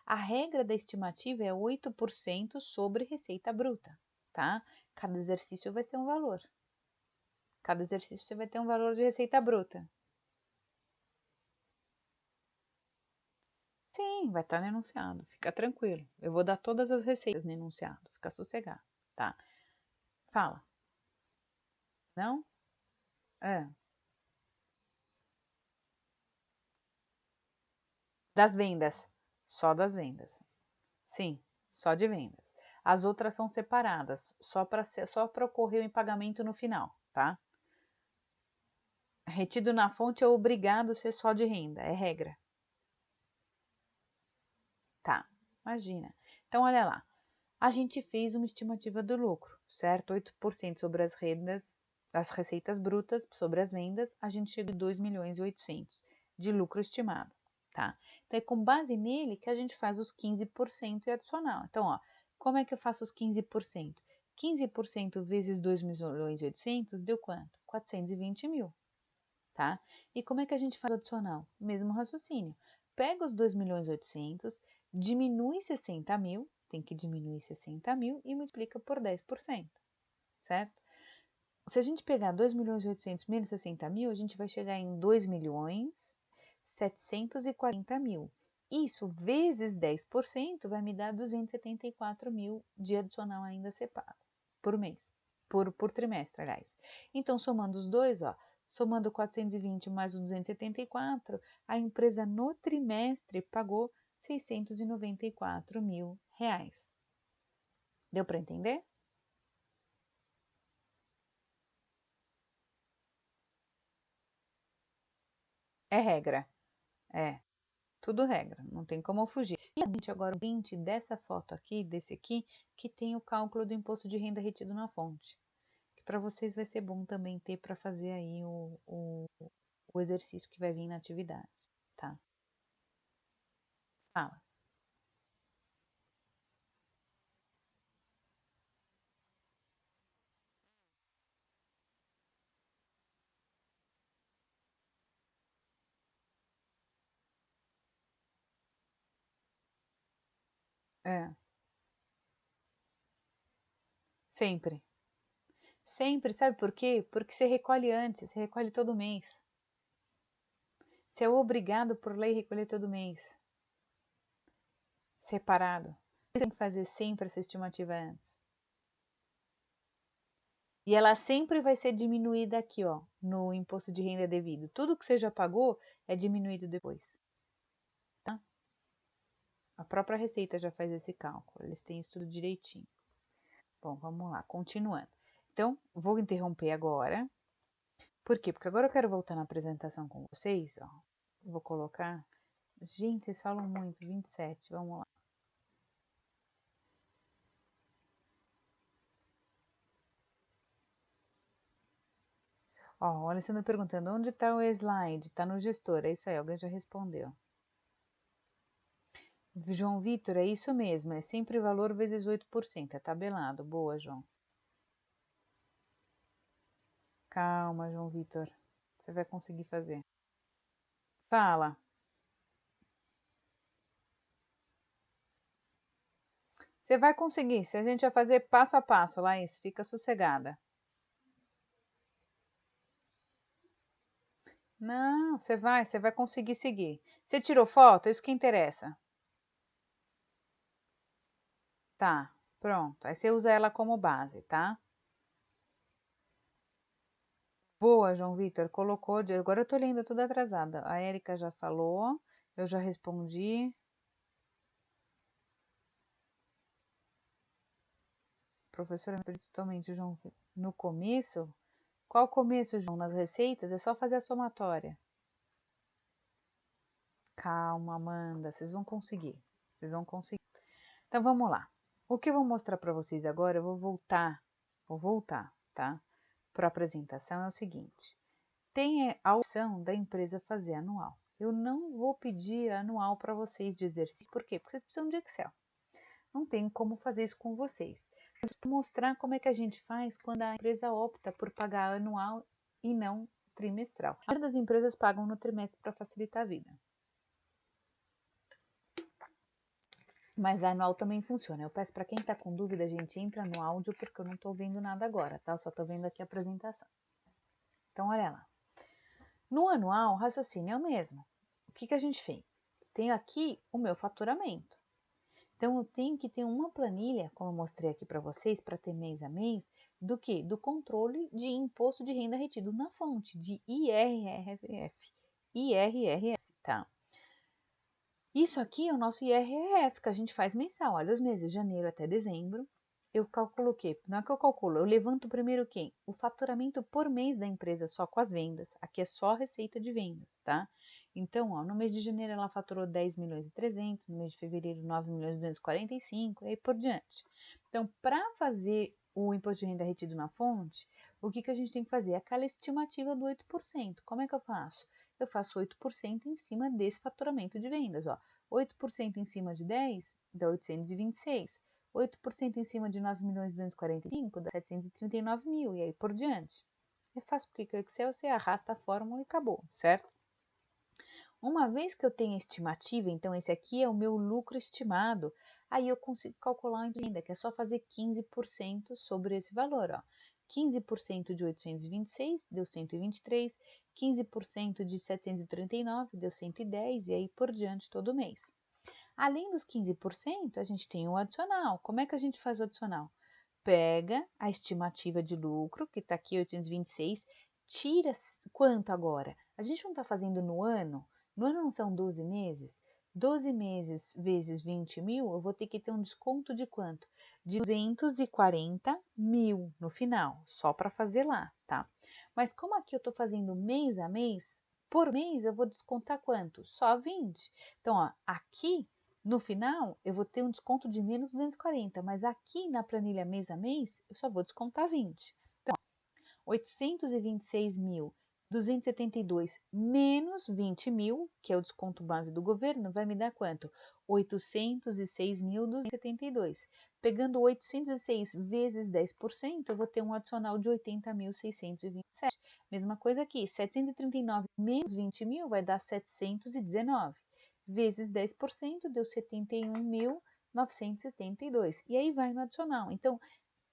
A regra da estimativa é 8% sobre receita bruta, tá? Cada exercício vai ser um valor. Cada exercício você vai ter um valor de receita bruta. Sim, vai estar no enunciado. Fica tranquilo. Eu vou dar todas as receitas no enunciado. Fica sossegado, tá? Fala. Não? É. Das vendas. Só das vendas. Sim, só de vendas. As outras são separadas, só para ocorrer o pagamento no final, tá? Retido na fonte é obrigado a ser só de renda, é regra. Tá, imagina. Então, olha lá. A gente fez uma estimativa do lucro, certo? 8% sobre as rendas, as receitas brutas sobre as vendas, a gente chega em 2.800.000 de lucro estimado, tá? Então, é com base nele que a gente faz os 15% e adicional. Então, ó, como é que eu faço os 15%? 15% vezes 2.800.000 deu quanto? 420.000, tá? E como é que a gente faz o adicional? Mesmo raciocínio. Pega os 2.800.000, diminui 60.000, tem que diminuir 60.000 e multiplica por 10%, certo? Se a gente pegar 2.800.000 menos 60.000, a gente vai chegar em 2.740.000. Isso vezes 10% vai me dar 274.000 de adicional ainda a ser pago por mês, por trimestre, aliás. Então, somando os dois, ó, somando 420 mais os 274, a empresa no trimestre pagou 694 mil reais. Deu para entender? É regra. É, tudo regra, não tem como fugir. E a gente agora o print dessa foto aqui, desse aqui, que tem o cálculo do imposto de renda retido na fonte. Que para vocês vai ser bom também ter para fazer aí o exercício que vai vir na atividade, tá? Fala. É, sempre. Sempre, sabe por quê? Porque você recolhe antes, você recolhe todo mês. Você é obrigado por lei a recolher todo mês, separado. Você tem que fazer sempre essa estimativa antes. E ela sempre vai ser diminuída aqui, ó, no imposto de renda devido. Tudo que você já pagou é diminuído depois, tá? A própria Receita já faz esse cálculo, eles têm isso tudo direitinho. Bom, vamos lá, continuando. Então, vou interromper agora. Por quê? Porque agora eu quero voltar na apresentação com vocês, ó. Vou colocar. Gente, vocês falam muito, 27, vamos lá. Ó, o Alessandro perguntando, onde está o slide? Está no gestor, é isso aí, alguém já respondeu. João Vitor, é isso mesmo, é sempre valor vezes 8%, é tabelado. Boa, João. Calma, João Vitor, você vai conseguir fazer. Fala. Você vai conseguir, se a gente vai fazer passo a passo, Laís, fica sossegada. Não, você vai conseguir seguir. Você tirou foto? É isso que interessa. Tá, pronto. Aí você usa ela como base, tá? Boa, João Vitor, colocou. Agora eu tô lendo tudo atrasada. A Érica já falou, eu já respondi. Professora, me perdi totalmente, João. No começo? Qual começo, João? Nas receitas? É só fazer a somatória. Calma, Amanda, vocês vão conseguir. Vocês vão conseguir. Então vamos lá. O que eu vou mostrar para vocês agora, eu vou voltar, tá? Para a apresentação é o seguinte: tem a opção da empresa fazer anual. Eu não vou pedir anual para vocês de exercício. Por quê? Porque vocês precisam de Excel. Não tem como fazer isso com vocês. Mas vou mostrar como é que a gente faz quando a empresa opta por pagar anual e não trimestral. A maioria das empresas pagam no trimestre para facilitar a vida. Mas a anual também funciona. Eu peço para quem está com dúvida, a gente entra no áudio porque eu não estou vendo nada agora, tá? Eu só estou vendo aqui a apresentação. Então, olha lá. No anual, o raciocínio é o mesmo. O que a gente fez? Tenho aqui o meu faturamento. Então, eu tenho que ter uma planilha, como eu mostrei aqui para vocês, para ter mês a mês, do que? Do controle de imposto de renda retido na fonte, de IRRF. IRRF, tá? Isso aqui é o nosso IRRF, que a gente faz mensal. Olha, os meses de janeiro até dezembro, eu calculo o quê? Não é que eu calculo, eu levanto primeiro quem? O faturamento por mês da empresa, só com as vendas. Aqui é só receita de vendas, tá? Então, ó, no mês de janeiro ela faturou 10 milhões e 300, no mês de fevereiro 9 milhões e 245, e aí por diante. Então, para fazer o imposto de renda retido na fonte, o que a gente tem que fazer? Aquela estimativa do 8%. Como é que eu faço? Eu faço 8% em cima desse faturamento de vendas, ó. 8% em cima de 10 dá 826. 8% em cima de 9 milhões e 245 dá 739 mil, e aí por diante. É fácil porque o Excel você arrasta a fórmula e acabou, certo? Uma vez que eu tenho a estimativa, então esse aqui é o meu lucro estimado, aí eu consigo calcular a venda, que é só fazer 15% sobre esse valor, ó. 15% de 826 deu 123, 15% de 739 deu 110 e aí por diante todo mês. Além dos 15%, a gente tem o adicional. Como é que a gente faz o adicional? Pega a estimativa de lucro, que está aqui 826, tira quanto agora? A gente não está fazendo no ano? No ano não são 12 meses? 12 meses vezes 20 mil, eu vou ter que ter um desconto de quanto? De 240 mil no final, só para fazer lá, tá? Mas como aqui eu estou fazendo mês a mês, por mês eu vou descontar quanto? Só 20. Então, ó, aqui no final, eu vou ter um desconto de menos 240, mas aqui na planilha mês a mês, eu só vou descontar 20. Então, 826.272 menos 20 mil, que é o desconto base do governo, vai me dar quanto? 806.272. Pegando 806 vezes 10%, eu vou ter um adicional de 80.627. Mesma coisa aqui, 739 menos 20 mil vai dar 719 vezes 10% deu 71.972. E aí vai no adicional. Então,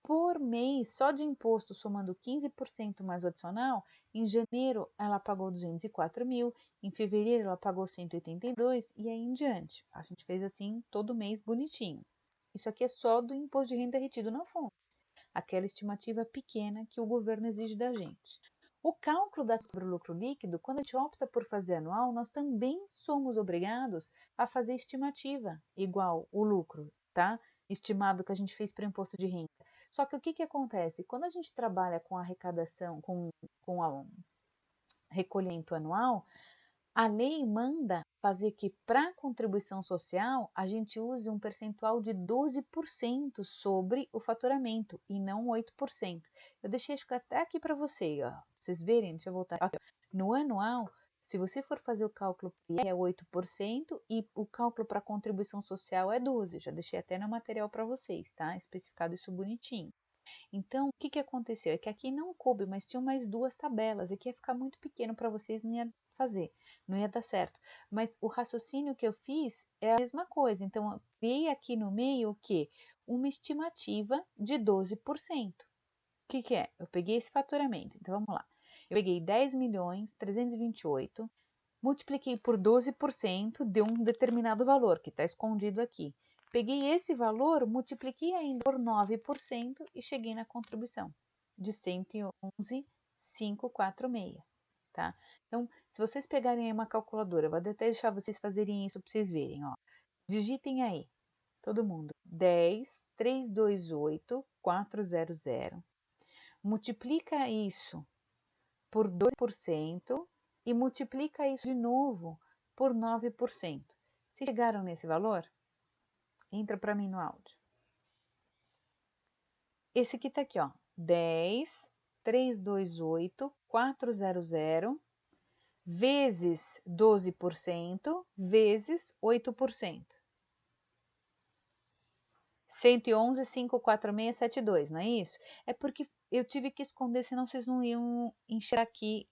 por mês, só de imposto, somando 15% mais o adicional, em janeiro ela pagou 204 mil, em fevereiro ela pagou 182 e aí em diante. A gente fez assim todo mês bonitinho. Isso aqui é só do imposto de renda retido na fonte, aquela estimativa pequena que o governo exige da gente. O cálculo da sobre o lucro líquido, quando a gente opta por fazer anual, nós também somos obrigados a fazer estimativa igual o lucro, tá? Estimado que a gente fez para o imposto de renda. Só que o que acontece? Quando a gente trabalha com arrecadação, com o recolhimento anual, a lei manda fazer que para contribuição social a gente use um percentual de 12% sobre o faturamento e não 8%. Eu deixei até aqui para vocês, ó. Vocês verem, deixa eu voltar aqui. No anual, se você for fazer o cálculo é 8% e o cálculo para contribuição social é 12%. Já deixei até no material para vocês, tá? Especificado isso bonitinho. Então, o que aconteceu? É que aqui não coube, mas tinham mais duas tabelas, e que ia ficar muito pequeno para vocês, não ia fazer, não ia dar certo. Mas o raciocínio que eu fiz é a mesma coisa. Então, eu criei aqui no meio o quê? Uma estimativa de 12%. O que é? Eu peguei esse faturamento, então vamos lá. Eu peguei 10 milhões 328, multipliquei por 12%, deu um determinado valor, que está escondido aqui. Peguei esse valor, multipliquei ainda por 9% e cheguei na contribuição de 111.546, tá? Então, se vocês pegarem aí uma calculadora, eu vou até deixar vocês fazerem isso para vocês verem, ó. Digitem aí, todo mundo, 10.328.400, multiplica isso por 2% e multiplica isso de novo por 9%. Se chegaram nesse valor, entra para mim no áudio. Esse aqui está aqui, ó, 10.328.400 vezes 12% vezes 8%. 111,54672, não é isso? É porque eu tive que esconder, senão vocês não iam enxergar aqui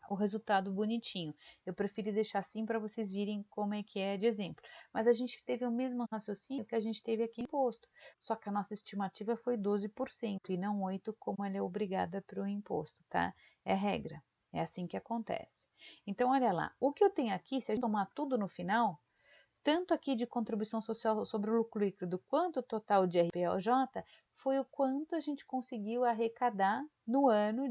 o resultado bonitinho. Eu preferi deixar assim para vocês virem como é que é de exemplo. Mas a gente teve o mesmo raciocínio que a gente teve aqui em imposto, só que a nossa estimativa foi 12% e não 8%, como ela é obrigada pelo imposto, tá? É regra, é assim que acontece. Então, olha lá, o que eu tenho aqui, se a gente tomar tudo no final, tanto aqui de contribuição social sobre o lucro líquido, quanto o total de RPOJ, foi o quanto a gente conseguiu arrecadar no ano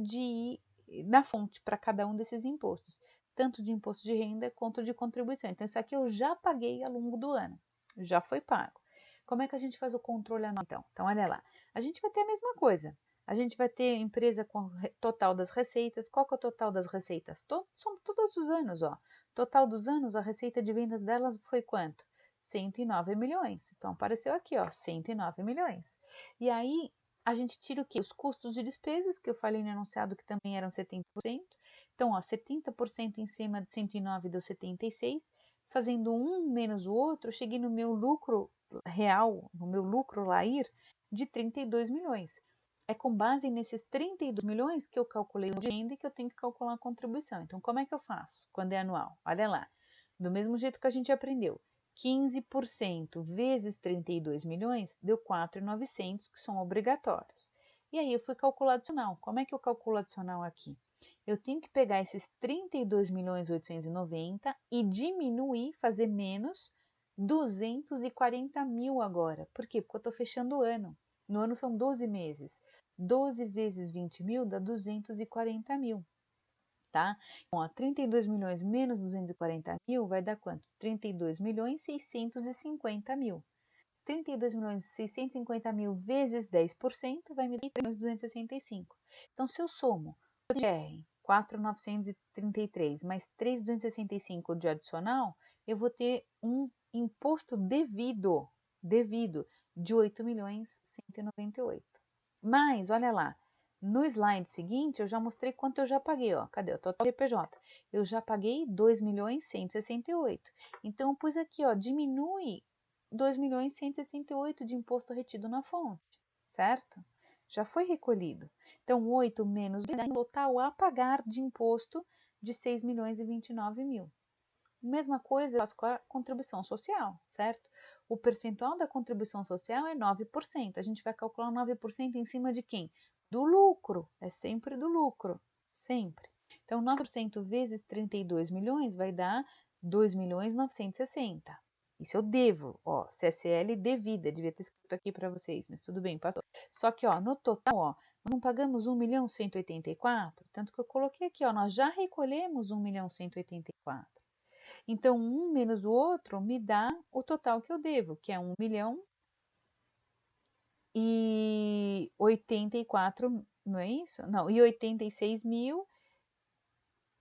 na fonte para cada um desses impostos, tanto de imposto de renda quanto de contribuição. Então, isso aqui eu já paguei ao longo do ano, já foi pago. Como é que a gente faz o controle anual, então? Então, olha lá, a gente vai ter a mesma coisa. A gente vai ter empresa com total das receitas. Qual que é o total das receitas? São todos os anos, ó. Total dos anos, a receita de vendas delas foi quanto? 109 milhões. Então, apareceu aqui, ó, 109 milhões. E aí, a gente tira o quê? Os custos de despesas, que eu falei no enunciado que também eram 70%. Então, ó, 70% em cima de 109 deu 76. Fazendo um menos o outro, eu cheguei no meu lucro real, no meu lucro LAIR, de 32 milhões. É com base nesses 32 milhões que eu calculei o de renda e que eu tenho que calcular a contribuição. Então, como é que eu faço quando é anual? Olha lá, do mesmo jeito que a gente aprendeu, 15% vezes 32 milhões deu 4.900, que são obrigatórios. E aí eu fui calcular adicional. Como é que eu calculo adicional aqui? Eu tenho que pegar esses 32.890 e diminuir, fazer menos 240 mil agora. Por quê? Porque eu estou fechando o ano. No ano são 12 meses. 12 vezes 20 mil dá 240 mil, tá? Então, ó, 32 milhões menos 240 mil vai dar quanto? 32 milhões 650 mil. 32 milhões 650 mil vezes 10% vai me dar 3 milhões 265. Então, se eu somo o IR 4.933 mais 3.265 de adicional, eu vou ter um imposto devido de 8 milhões 198. Mas, olha lá, no slide seguinte eu já mostrei quanto eu já paguei, ó. Cadê o total PJ? Eu já paguei 2 milhões 168. Então, eu pus aqui, ó, diminui 2 milhões 168 de imposto retido na fonte, certo? Já foi recolhido. Então, 8 menos o total a pagar de imposto de 6 milhões e 29 mil. Mesma coisa eu faço com a contribuição social, certo? O percentual da contribuição social é 9%. A gente vai calcular 9% em cima de quem? Do lucro. É sempre do lucro. Sempre. Então, 9% vezes 32 milhões vai dar 2 milhões 960. Isso eu devo, ó, CSL devida, devia ter escrito aqui para vocês, mas tudo bem, passou. Só que, ó, no total, ó, nós não pagamos 1 milhão 184, tanto que eu coloquei aqui, ó, nós já recolhemos 1 milhão 184. Então, um menos o outro me dá o total que eu devo, que é 1 milhão e 84, não é isso? Não, e 86 mil.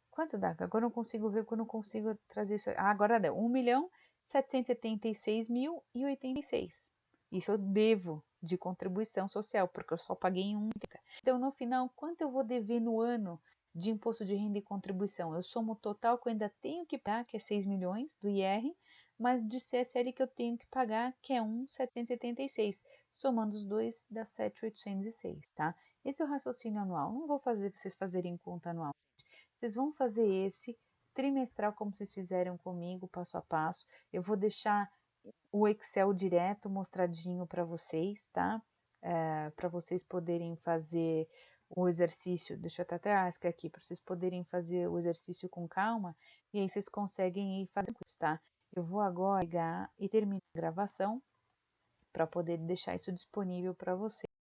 Quanto dá? Agora eu não consigo ver, porque eu não consigo trazer isso. Ah, agora deu. 1 milhão 776 mil e 86. Isso eu devo de contribuição social, porque eu só paguei em 1,80. Então, no final, quanto eu vou dever no ano de imposto de renda e contribuição? Eu somo o total que eu ainda tenho que pagar, que é 6 milhões do IR, mas de CSL que eu tenho que pagar, que é 1,776. Somando os dois, dá 7.806, tá? Esse é o raciocínio anual. Não vou fazer vocês fazerem conta anual. Vocês vão fazer esse trimestral como vocês fizeram comigo, passo a passo. Eu vou deixar o Excel direto mostradinho para vocês, tá? Para vocês poderem fazer o exercício. Deixa eu até ascar aqui, para vocês poderem fazer o exercício com calma. E aí vocês conseguem ir fazendo, tá? Eu vou agora ligar e terminar a gravação para poder deixar isso disponível para vocês.